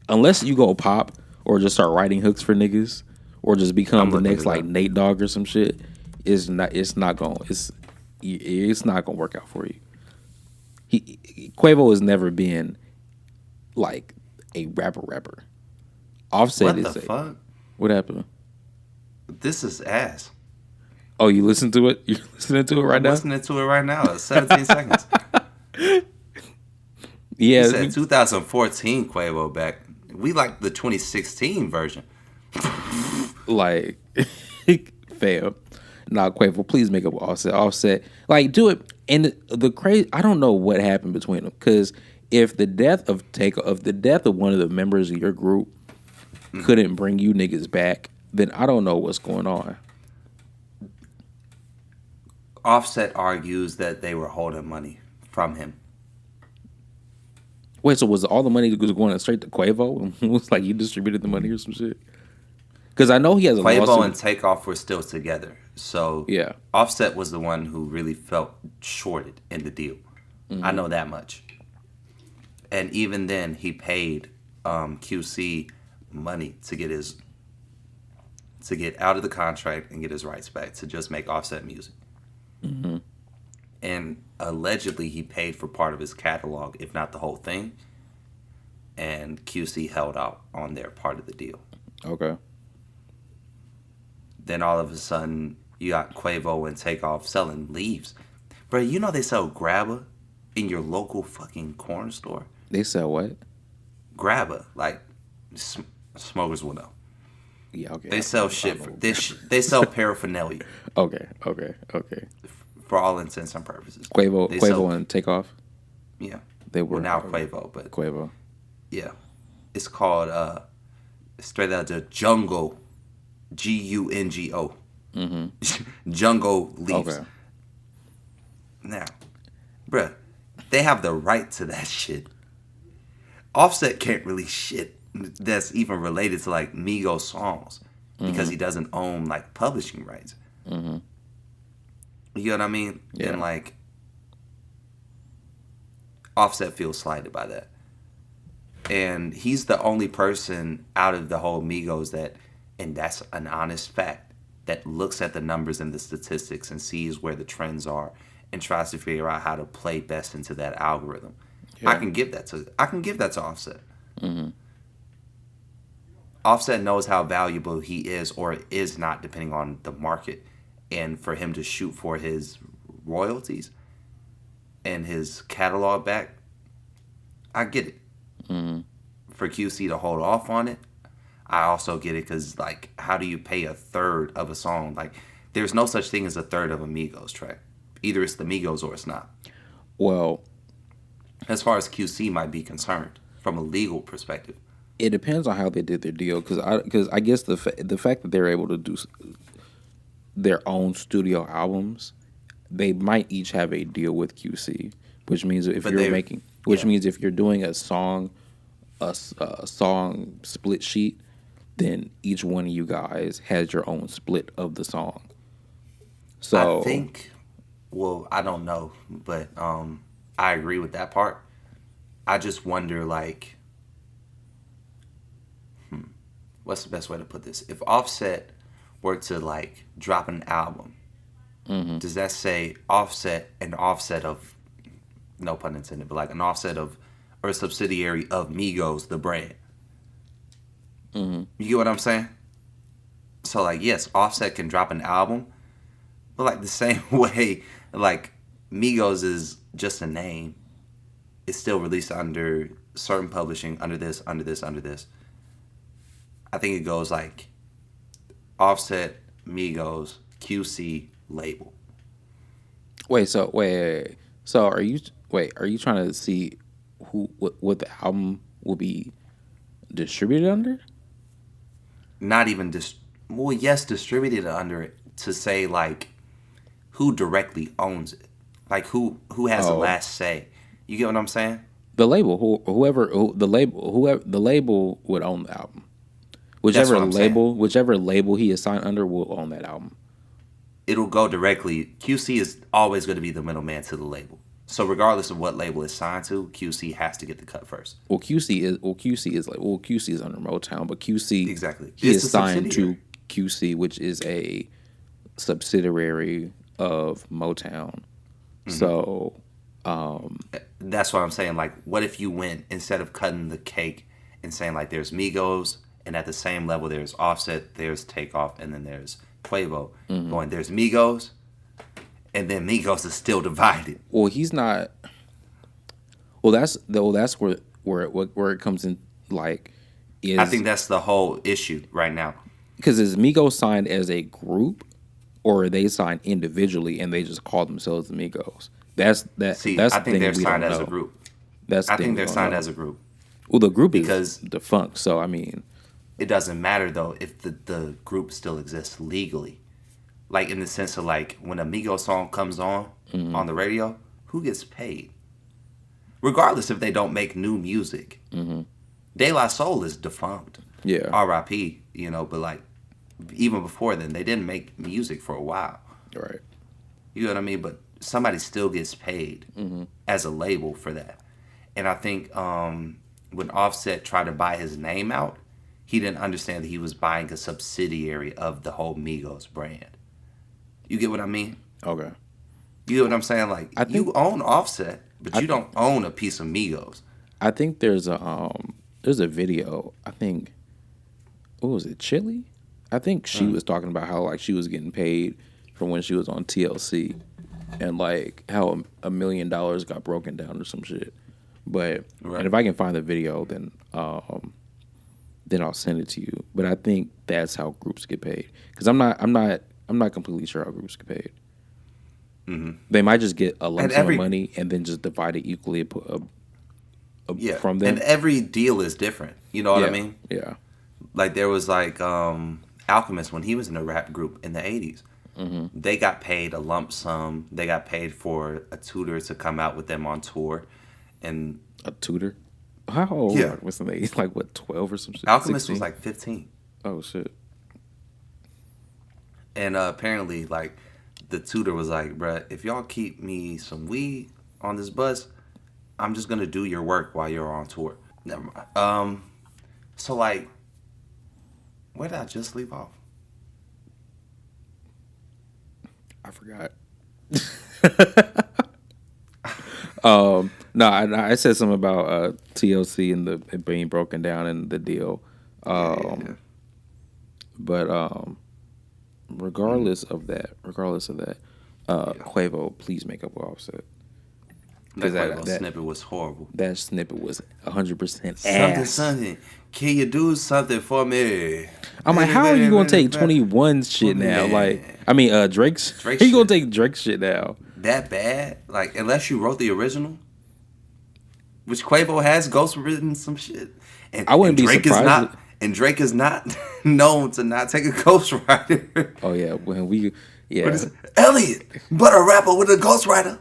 unless you go pop or just start writing hooks for niggas or just become the next like Nate Dogg or some shit, it's not gonna work out for you. Quavo has never been like a rapper. Offset what the fuck? What happened? This is ass. Oh, you listen to it? You're listening to it right now? I'm listening to it right now. It's 17 seconds. Yeah. He said 2014 Quavo back. We like the 2016 version. Like, fam. Nah, Quavo, please make up with Offset. Offset. Like, do it. And the crazy, I don't know what happened between them. Because if the death of one of the members of your group couldn't bring you niggas back, then I don't know what's going on. Offset argues that they were holding money from him. Wait, so was all the money going straight to Quavo? It was like he distributed the money or some shit? Because I know he has a Quavo lawsuit. and Takeoff were still together. So yeah. Offset was the one who really felt shorted in the deal. Mm-hmm. I know that much. And even then, he paid QC money to get out of the contract and get his rights back to just make Offset music. Mm-hmm. And allegedly, he paid for part of his catalog, if not the whole thing. And QC held out on their part of the deal. Okay. Then all of a sudden, you got Quavo and Takeoff selling leaves. Bro, you know they sell Grabba in your local fucking corner store? They sell what? Grabba. Like, smokers will know. Yeah, okay. They sell shit. They sell paraphernalia. Okay. For all intents and purposes. Quavo and Takeoff? Yeah. They were. Well, now Quavo, but. Quavo. Yeah. It's called, straight out the Jungle. Gungo. Mm-hmm. Jungle leaves. Okay. Now, bruh, they have the right to that shit. Offset can't really shit that's even related to like Migos songs because he doesn't own like publishing rights. You know what I mean? Yeah. And like Offset feels slighted by that. And he's the only person out of the whole Migos that, and that's an honest fact, that looks at the numbers and the statistics and sees where the trends are and tries to figure out how to play best into that algorithm. Yeah. I can give that to Offset. Offset knows how valuable he is or is not depending on the market, and for him to shoot for his royalties and his catalog back, I get it. For QC to hold off on it, I also get it, because like, how do you pay a third of a song? Like, there's no such thing as a third of a Migos track. Either it's the Migos or it's not. Well, As far as QC might be concerned, from a legal perspective. it depends on how they did their deal, because I guess the fact that they're able to do their own studio albums, they might each have a deal with QC, which means if means if you're doing a song split sheet, then each one of you guys has your own split of the song. So I think, well, I don't know, but I agree with that part. I just wonder, like, what's the best way to put this? If Offset were to like drop an album, does that say Offset, an offset of, no pun intended, but like an offset of, or a subsidiary of Migos, the brand? You get what I'm saying? So like, yes, Offset can drop an album, but like the same way, like Migos is just a name. It's still released under certain publishing, under this. I think it goes like Offset, Migos, QC, label. So are you trying to see what the album will be distributed under? Not even distributed under it, to say like who directly owns it, like who has the last say. You get what I'm saying? The label, the label would own the album. Whichever label he is signed under will own that album. It'll go directly. QC is always going to be the middleman to the label. So regardless of what label it's signed to, QC has to get the cut first. QC is under Motown, but QC exactly he is signed to QC, which is a subsidiary of Motown. So that's what I'm saying. Like, what if you went, instead of cutting the cake and saying like there's Migos, and at the same level there's Offset, there's Takeoff, and then there's Quavo, going there's Migos, and then Migos is still divided. Well, he's not. Well, that's where it comes in. Like, I think that's the whole issue right now. Because is Migos signed as a group, or are they signed individually and they just call themselves the Migos? I think they're signed as a group. I think they're signed as a group. Well, the group is defunct, so I mean, it doesn't matter though if the group still exists legally. Like, in the sense of like, when a Migos song comes on the radio, who gets paid? Regardless if they don't make new music. De La Soul is defunct. Yeah. R.I.P. But like, even before then, they didn't make music for a while. Right. You know what I mean? But somebody still gets paid as a label for that. And I think when Offset tried to buy his name out, he didn't understand that he was buying a subsidiary of the whole Migos brand. You get what I mean? Okay. You get what I'm saying? Like, you own Offset, but you don't own a piece of Migos. I think there's a video. I think, what was it, Chili? I think she was talking about how like she was getting paid from when she was on TLC, and like how $1 million got broken down or some shit. But and if I can find the video, then I'll send it to you. But I think that's how groups get paid, because I'm not completely sure how groups get paid. They might just get a lump sum of money and then just divide it equally from them. And every deal is different. You know what I mean? Yeah. Like, there was like Alchemist when he was in a rap group in the 80s. They got paid a lump sum. They got paid for a tutor to come out with them on tour, and A tutor? How old Yeah. was the age? Like what, 12 or some shit? Alchemist 16? was like 15. Oh shit. And apparently, like, the tutor was like, bruh, if y'all keep me some weed on this bus, I'm just gonna do your work while you're on tour. Never mind. So like, where did I just leave off? I forgot. No, I said something about TLC and the it being broken down and the deal. Yeah. But regardless of that, Quavo, please make up with Offset. That That snippet was horrible. that snippet was 100% Something, ass. something. Can you do something for me? I'm like, how are you gonna take 21's shit now? Like, I mean, Drake's. Drake How you gonna shit. take Drake's shit now? That bad? Like, unless you wrote the original, which Quavo has ghostwritten some shit. And, I wouldn't be Drake surprised is not. And Drake is not known to not take a ghostwriter. Oh yeah, when we What is it? Elliot, but a rapper with a ghostwriter.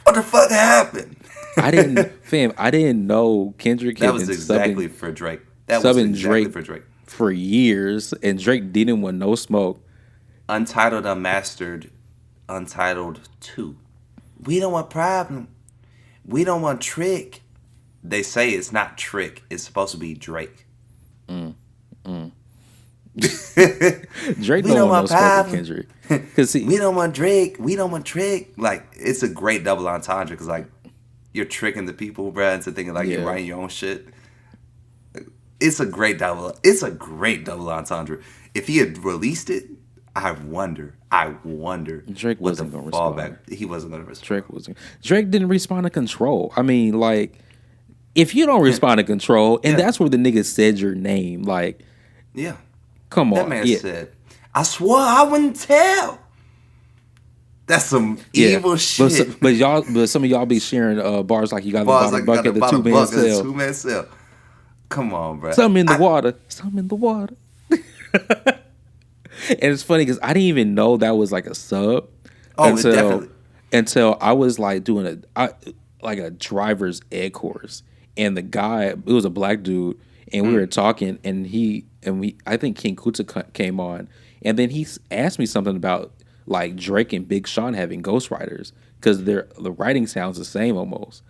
What the fuck happened? I didn't know Kendrick had That was been exactly subbing for Drake. That was subbing exactly Drake for Drake. for years, and Drake didn't want no smoke. Untitled Unmastered, Untitled 2. We don't want Problem. We don't want Trick. They say it's not Trick. It's supposed to be Drake. Drake We don't don't want no want smoke with Kendrick because We don't want Drake. We don't want Trick. Like, it's a great double entendre because, like, you're tricking the people, bruh, into thinking, like, Yeah. you're writing your own shit. It's a great double entendre. If he had released it, I wonder Drake what the wasn't gonna fallback. He wasn't going to respond. Drake didn't respond to Control. I mean, like, if you don't respond to Control, and Yeah. that's where the nigga said your name, like, Yeah. come on, That man yeah. said, I swore I wouldn't tell. That's some evil shit. But some of y'all be sharing bars like you got the bottom bucket, the 2-man cell. Two-man cell. Come on, bro. Some in the water. Some in the water. And it's funny because I didn't even know that was like a sub Definitely. until I was like doing a driver's ed course, and the guy, it was a black dude, and we were talking, and I think King Kuta came on, and then he asked me something about like Drake and Big Sean having ghostwriters because the writing sounds the same almost.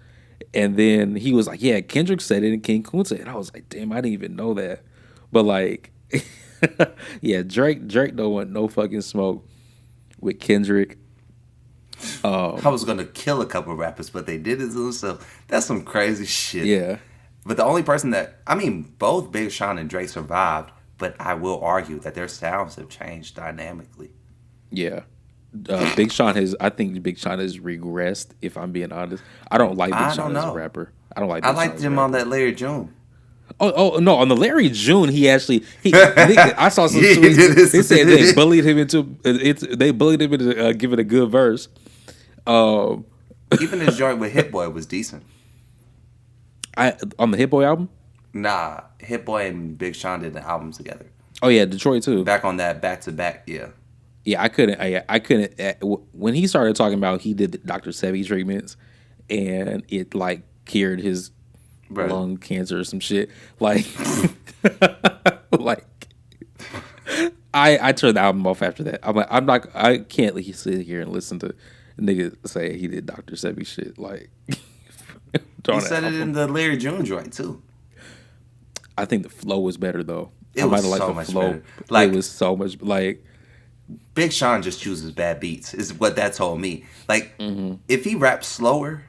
And then he was like, yeah, Kendrick said it in King Kunta. And I was like, damn, I didn't even know that. But like, yeah, Drake don't want no fucking smoke with Kendrick. I was going to kill a couple rappers, but they did it to themselves. That's some crazy shit. Yeah. But the only person both Big Sean and Drake survived, but I will argue that their sounds have changed dynamically. Yeah. I think Big Sean has regressed, if I'm being honest. I don't like Big Sean as a rapper. I don't like Big I Sean liked as a him rapper. on that Larry June. Oh no! On the Larry June, I saw some tweets. They said they bullied him into giving a good verse. Even his joint with Hit Boy was decent. On the Hit Boy album. Nah, Hit Boy and Big Sean did the albums together. Oh yeah, Detroit too. Back on that back to back, yeah. Yeah, I couldn't. When he started talking about he did the Dr. Sebi treatments, and it like cured his lung cancer or some shit. Like, I turned the album off after that. I can't sit here and listen to niggas say he did Dr. Sebi shit. Like, He said it in the Larry June joint too. I think the flow was better though. It was so much better. Like, it was so much like. Big Sean just chooses bad beats, is what that told me. Like, if he raps slower,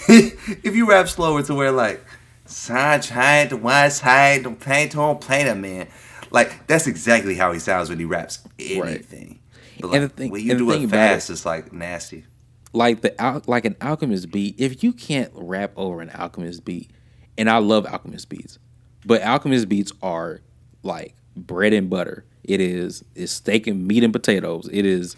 if you rap slower to where, like, sunshine, the one side, the paint on planet, man. Like, that's exactly how he sounds when he raps anything. Right. But, like, when you do it fast, it's, like, nasty. Like, an Alchemist beat, if you can't rap over an Alchemist beat, and I love Alchemist beats, but Alchemist beats are, like, bread and butter. It's steak and meat and potatoes. It is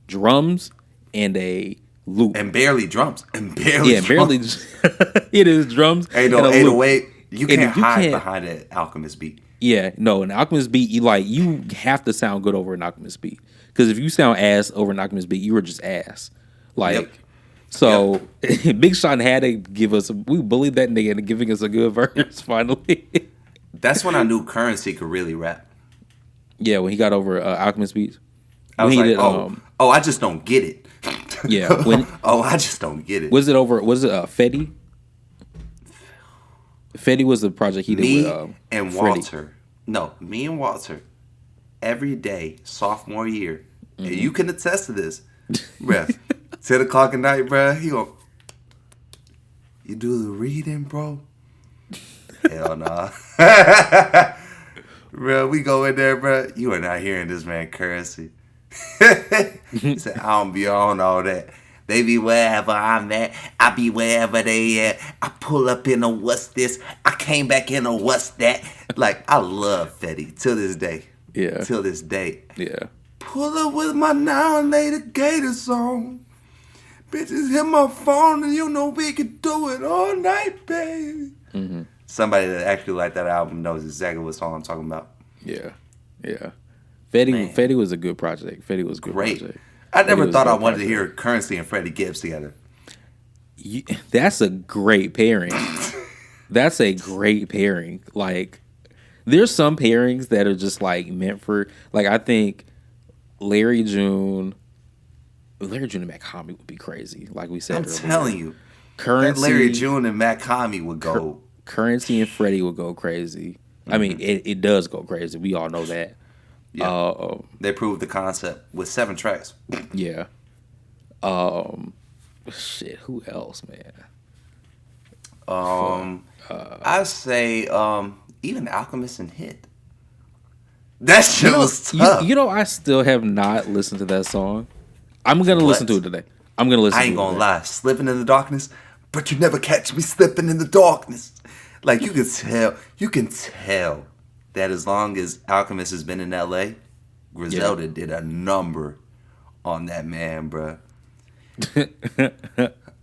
drums and a loop. And barely drums. Barely. It is drums. 808. You can't hide behind an Alchemist beat. Yeah, no, an Alchemist beat, you have to sound good over an Alchemist beat. Because if you sound ass over an Alchemist beat, you were just ass. Like, Yep. so Big Sean had to give us. We bullied that nigga into giving us a good verse. Finally, That's when I knew Currency could really rap. yeah, when he got over Alchemist beats, I was when he like, did, I just don't get it. yeah, when I just don't get it. was it over? Was it Fetty? Fetty was the project he did Me with and Freddie. Walter. No, me and Walter. Every day, sophomore year, and you can attest to this, bruh. 10 o'clock at night, bruh. He go, you do the reading, bro? Hell nah. Bruh, we go in there, bruh. You are not hearing this man Currency. He said, I don't be on all that. They be wherever I'm at. I be wherever they at. I pull up in a what's this. I came back in a what's that. Like, I love Fetty till this day. Yeah. Till this day. Yeah. Pull up with my now and later Gator song. Bitches hit my phone and you know we can do it all night, baby. Mm-hmm. Somebody that actually liked that album knows exactly what song I'm talking about. Yeah. Yeah. Fetty was a good project. Fetty was a good Great. project. I never thought I good wanted to project. hear Currency and Freddie Gibbs together. That's a great pairing. That's a great pairing. Like, there's some pairings that are just like meant for, like, I think Larry June and Mac Homie would be crazy. Like we said I'm earlier. telling you. Currency, That Larry June and Matt Comey would go. Currency and Freddie would go crazy. I mean, it does go crazy. We all know that. Yeah. They proved the concept with 7 tracks. Yeah. Shit. Who else, man? I say even Alchemist and Hit. That shit was tough. You know, I still have not listened to that song. I'm gonna listen to it today. I'm gonna listen. I ain't to it gonna today. lie, slipping in the darkness, but you never catch me slipping in the darkness. Like you can tell that as long as Alchemist has been in LA, Griselda did a number on that man, bruh.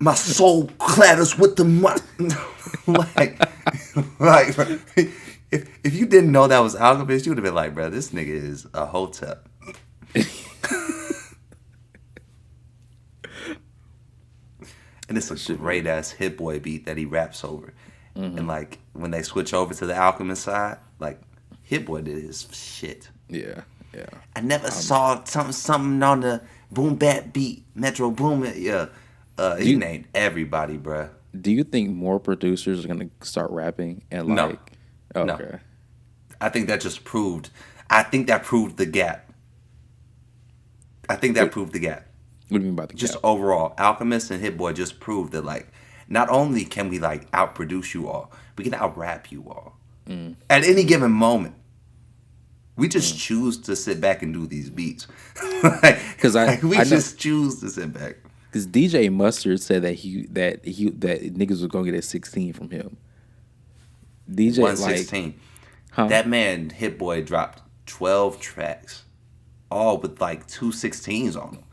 My soul clatters with the like if you didn't know that was Alchemist, you would have been like, bruh, this nigga is a hotep. And it's a great ass Hit Boy beat that he raps over. And like when they switch over to the Alchemist side, like Hit Boy did his shit. Yeah, yeah. I never saw something on the boom bap beat, Metro Boom. Yeah, he named everybody, bruh. Do you think more producers are gonna start rapping and No. like? Okay. No. I think that just proved. I think that proved the gap. What do you mean by the Just gap? overall, Alchemist and Hit Boy just proved that like not only can we like outproduce you all, we can out rap you all at any given moment. We just choose to sit back and do these beats. Because I know- just choose to sit back. Because DJ Mustard said that niggas was gonna get a 16 from him. DJ 116. like, huh? That man Hit Boy dropped 12 tracks, all with like 2 16s on them.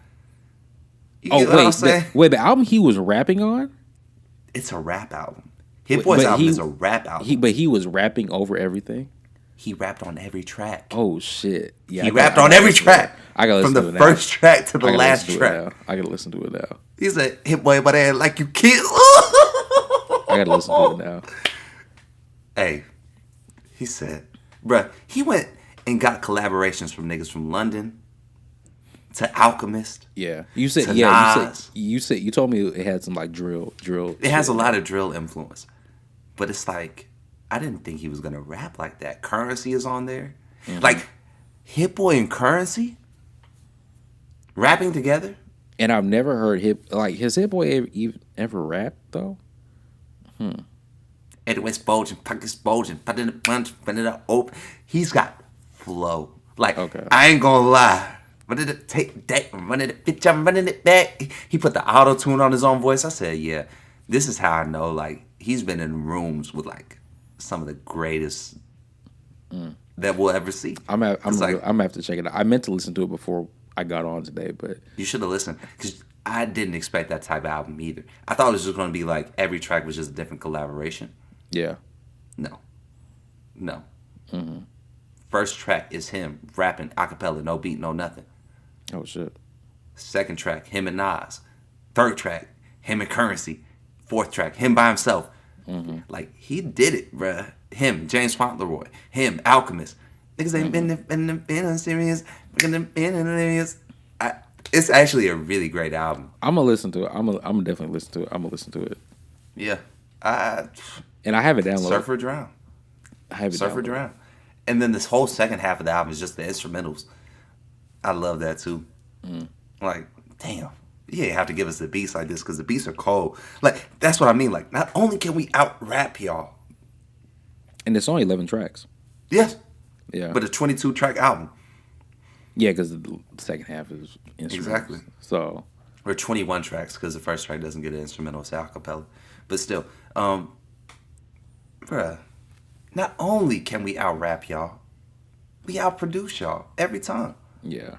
You get what I'm saying? The album he was rapping on. It's a rap album. Hit Boy's album is a rap album. But he was rapping over everything. He rapped on every track. Oh shit! Yeah, He rapped on every track. I gotta from listen the to it now. first track to the last track. I gotta listen to it now. He said, "Hit Boy, but I ain't like you kill." I gotta listen to it now. Hey, he said, bruh, he went and got collaborations from niggas from London to Alchemist. Yeah, you said To Nas. you told me it had some like drill. It has a lot of drill influence, but it's like I didn't think he was gonna rap like that. Currency is on there, like Hit Boy and Currency rapping together. And I've never heard has Hit Boy ever rapped though? Anyways, bulging, pockets bulging, put in a bunch, put it up open. He's got flow. Like Okay. I ain't gonna lie. Running it, take that, running it, bitch, I'm running it back. He put the auto tune on his own voice. I said, yeah, this is how I know. Like he's been in rooms with like some of the greatest that we'll ever see. I'm gonna like, have to check it out. I meant to listen to it before I got on today, but you should have listened because I didn't expect that type of album either. I thought it was just gonna be like every track was just a different collaboration. yeah. No. First track is him rapping a cappella, no beat, no nothing. Oh shit. Second track, him and Nas. Third track, him and Currency. Fourth track, him by himself. Mm-hmm. Like, he did it, bruh. Him, James Fauntleroy. Him, Alchemist. Niggas ain't been serious. It's actually a really great album. I'm gonna listen to it. I'm gonna definitely listen to it. I'm gonna listen to it. Yeah. And I have it downloaded. Surfer Drown. I have it Surfer downloaded. Drown. And then this whole second half of the album is just the instrumentals. I love that too. Like, damn. You ain't have to give us the beats like this because the beats are cold. Like, that's what I mean. Like, not only can we out rap y'all. And it's only 11 tracks. Yes. Yeah. But a 22 track album. Yeah, because the second half is instrumentals. Exactly. So. Or 21 tracks because the first track doesn't get an instrumental. It's a cappella. But still, bruh, not only can we out rap y'all, we out produce y'all every time. Yeah.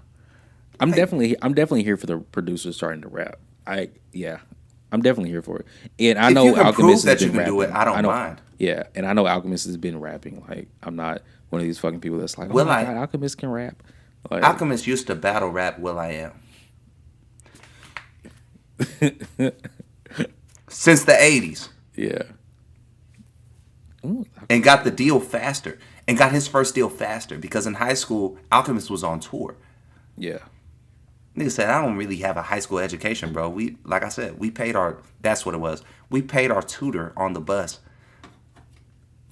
I'm definitely here for the producers starting to rap. I'm definitely here for it. And I know Alchemist has been rapping. Do it, I don't mind. Yeah, and I know Alchemist has been rapping. Like, I'm not one of these fucking people that's like, oh my God, Alchemist can rap. Like, Alchemist used to battle rap will.i.am. Since the 80s. Yeah. Ooh, and got the deal faster. And got his first deal faster. Because in high school, Alchemist was on tour. Yeah. Nigga said, I don't really have a high school education, bro. Like I said, we paid that's what it was. We paid our tutor on the bus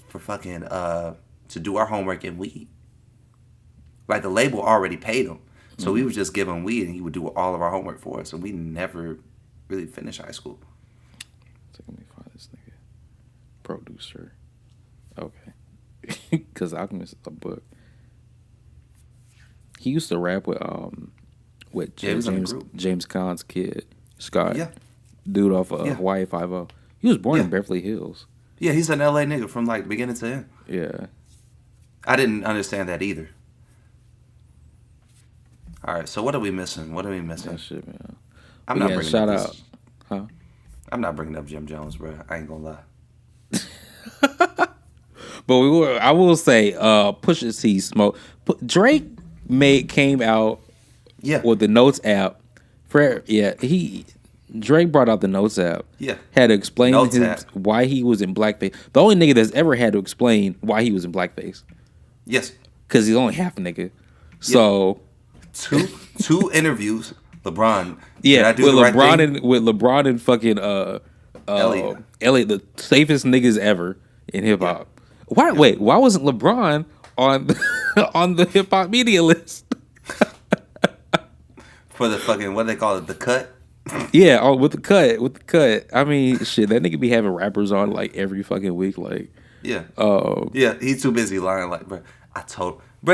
for fucking, to do our homework and weed. Like, the label already paid him. So we would just give him weed and he would do all of our homework for us. And we never really finished high school. Let me find this nigga. Producer. Okay. Because Alchemist is a book. He used to rap with James Caan's kid, Scott. Yeah. Dude off of Hawaii 5-0. He was born in Beverly Hills. Yeah, he's an LA nigga from like beginning to end. Yeah. I didn't understand that either. All right, so what are we missing? That shit, man. I'm not bringing shout up out. Huh? I'm not bringing up Jim Jones, bro. I ain't gonna lie. But I will say, Pusha T smoke. Drake came out with the Notes app. Drake brought out the Notes app. Yeah. Had to explain why he was in blackface. The only nigga that's ever had to explain why he was in blackface. Yes. Because he's only half a nigga. So two interviews. LeBron. Yeah, with LeBron and fucking Elliot, the safest niggas ever in hip hop. Why wasn't LeBron on the hip hop media list? For the fucking, what do they call it, the cut? Yeah, with the cut. I mean, shit, that nigga be having rappers on like every fucking week, like. Yeah. Yeah, he's too busy lying. Like, bro,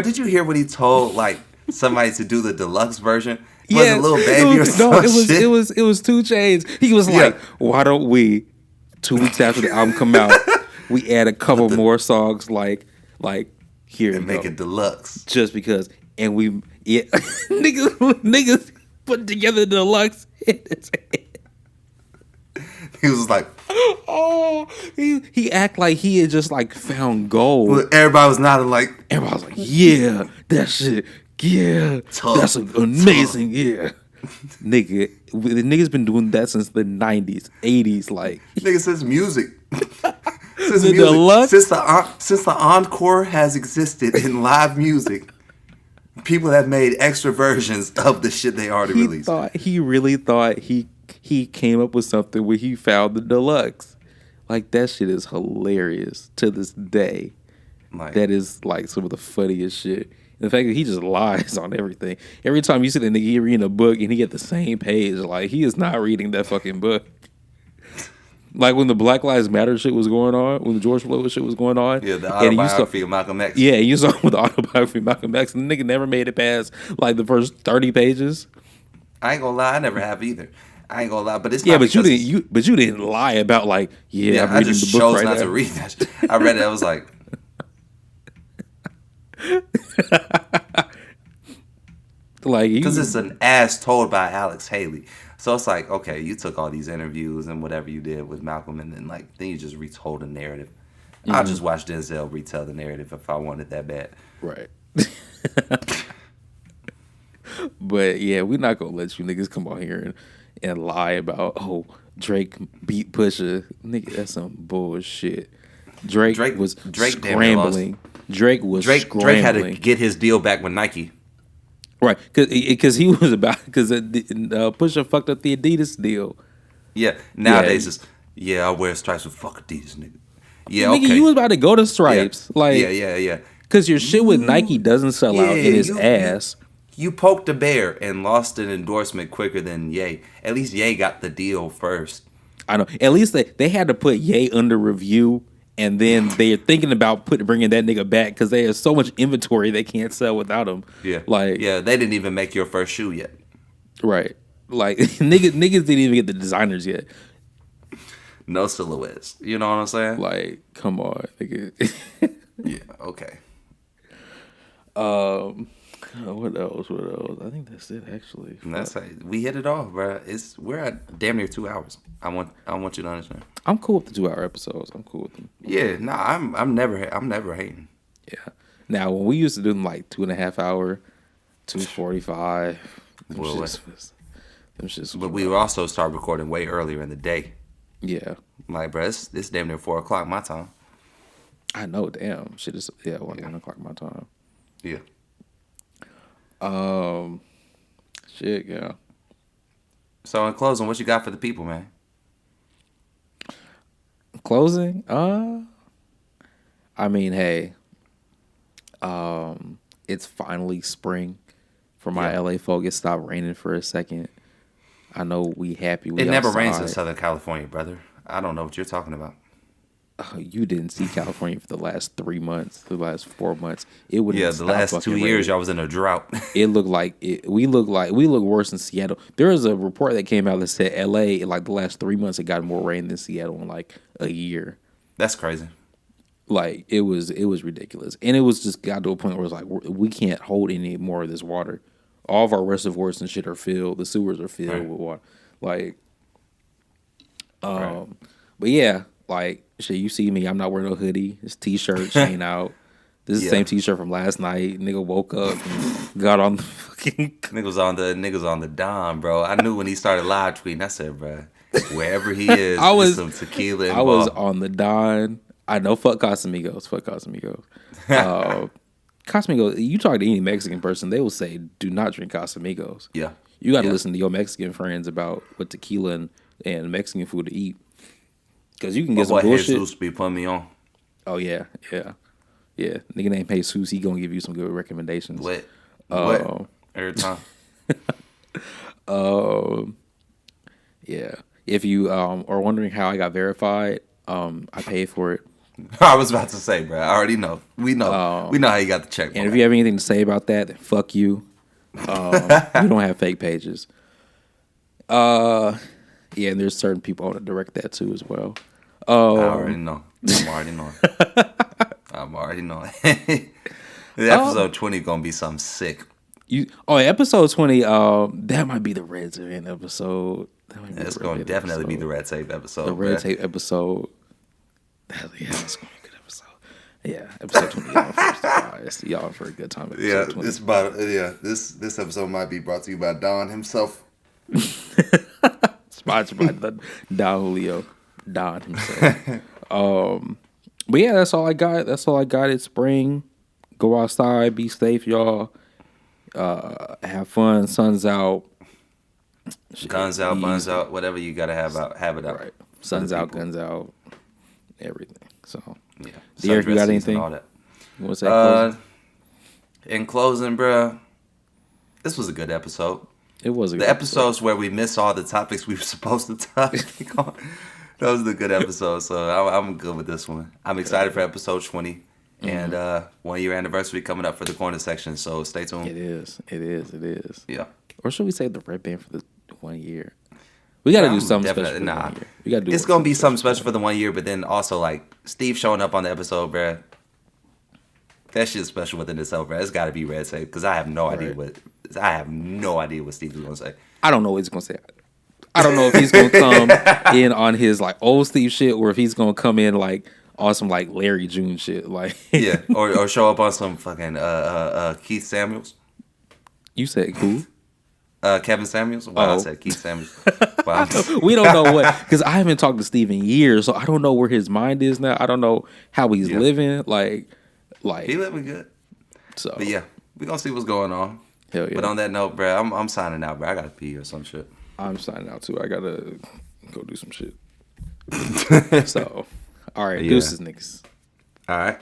did you hear what he told like somebody to do the deluxe version? Was it Lil Baby or something? No, it was 2 Chainz. He was like, why don't we 2 weeks after the album come out, we add a couple more songs like here and make it deluxe. Just because, and niggas put together the deluxe. He was like, oh, he act like he had just like found gold. Everybody was nodding like. Everybody was like, yeah, that shit, yeah, tough, that's amazing, yeah. Nigga, the nigga's been doing that since the 90s, 80s, like. Nigga, since music. Deluxe? Since the encore has existed in live music, people have made extra versions of the shit they already released. He really thought he came up with something where he found the deluxe. Like, that shit is hilarious to this day. Like, that is like some of the funniest shit. The fact that he just lies on everything. Every time you see the nigga reading a book and he get the same page, like, he is not reading that fucking book. Like when the Black Lives Matter shit was going on, when the George Floyd shit was going on. Yeah, the autobiography of Malcolm X. Yeah, you saw with the autobiography of Malcolm X, and the nigga never made it past like the first 30 pages. I ain't gonna lie, I never have either. I ain't gonna lie, but it's not but you didn't lie about like, I'm reading the book right now. I just chose not to read that shit. I read it, I was like. Like, because it's an ass told by Alex Haley. So it's like, okay, you took all these interviews and whatever you did with Malcolm, and then you just retold a narrative. Mm-hmm. I'll just watch Denzel retell the narrative if I wanted that bad. Right. But yeah, we're not gonna let you niggas come out here and lie about Drake beat Pusha. Nigga, that's some bullshit. Drake was scrambling. Drake had to get his deal back with Nike. Right, because he was because Pusha fucked up the Adidas deal. Yeah, nowadays I wear stripes with fuck Adidas, nigga. Yeah, nigga, you was about to go to Stripes, yeah. Because your shit with Nike doesn't sell out in his ass. You poked a bear and lost an endorsement quicker than Ye. At least Ye got the deal first. I know. At least they had to put Ye under review, and then they're thinking about bringing that nigga back because they have so much inventory they can't sell without him. Yeah, they didn't even make your first shoe yet. Right, like niggas didn't even get the designers yet. No silhouettes. You know what I'm saying? Like, come on, nigga. Yeah. Okay. What else? I think that's it, actually. That's how we hit it off, bro. We're at damn near 2 hours. I want you to understand. I'm cool with the 2 hour episodes. I'm cool with them. Yeah, I'm never hating. Yeah. Now when we used to do them like 2.5 hour, 2:45. But we would also start recording way earlier in the day. Yeah. Like, bro, it's damn near 4 o'clock my time. I know, damn. Shit is 1 o'clock my time. Yeah. Shit, yeah. So in closing, what you got for the people, man? Closing? I mean, hey. It's finally spring for my LA folk. It stopped raining for a second. I know we happy. It never rains in Southern California, brother. I don't know what you're talking about. You didn't see California for the last 3 months, the last 4 months. It would the last 2 years y'all was in a drought. It looked like we look worse than Seattle. There was a report that came out that said LA in like the last 3 months it got more rain than Seattle in like a year. That's crazy. Like it was ridiculous, and it was just got to a point where it's like we can't hold any more of this water. All of our reservoirs and shit are filled. The sewers are filled with water. Like, but yeah, like shit. You see me? I'm not wearing no hoodie. This t-shirt chain out. This is the same t-shirt from last night. Nigga woke up and got on the fucking niggas on the Don, bro. I knew when he started live tweeting. I said, bro, wherever he is, there's some tequila involved. I was on the Don. I know. Fuck Casamigos. Casamigos. You talk to any Mexican person, they will say, "Do not drink Casamigos." Yeah. You got to listen to your Mexican friends about what tequila and Mexican food to eat. Because you can get some bullshit. Jesus be putting me on. Oh, yeah. Nigga named Jesus, he going to give you some good recommendations. What? Every time. Yeah. If you are wondering how I got verified, I paid for it. I was about to say, bro. I already know. We know how you got the check. And if you have anything to say about that, then fuck you. You don't have fake pages. Yeah, and there's certain people I want to direct that to as well. I already know. I'm already knowing. The episode 20 gonna be something sick. Episode 20. That might be the Red Tape episode. It's gonna definitely be the Red Tape episode. The Red Tape episode. Yeah, it's gonna be a good episode. Yeah, episode 20. Y'all for a good time. Episode 20. This episode might be brought to you by Don himself. Sponsored by Don Julio. Don himself. But yeah, that's all I got. It's spring. Go outside. Be safe, y'all. Have fun. Sun's out. Guns out, buns out. Whatever you gotta have it out. Right. Sun's out, guns out. Everything. So yeah. Derek, you got anything? All that. What's that? In closing, bro, this was a good episode. It was a good episodes where we miss all the topics we were supposed to talk on. Those are the good episodes. So I'm good with this one. I'm excited for episode 20. And 1 year anniversary coming up for the corner section. So stay tuned. It is. Yeah. Or should we say the Red Band for the 1 year? We got to do something special for the 1 year. We got to do. It's gonna be something special for the 1 year, but then also like Steve showing up on the episode, bruh. That shit's special within itself, bruh. It's got to be Red Tape because I have no idea what Steve is gonna say. I don't know what he's gonna say. I don't know if he's gonna come in on his like old Steve shit or if he's gonna come in like on some like Larry June shit, like yeah, or show up on some fucking Keith Samuels. You said who? Kevin Samuels. Well, I said Keith Samuels. But We don't know what, because I haven't talked to Steve in years, so I don't know where his mind is now. I don't know how he's living. Like he living good. So, but yeah, we gonna see what's going on. Hell yeah. But on that note, bro, I'm signing out, bro. I gotta pee or some shit. I'm signing out too. I gotta go do some shit. So, all right, deuces, niggas. All right.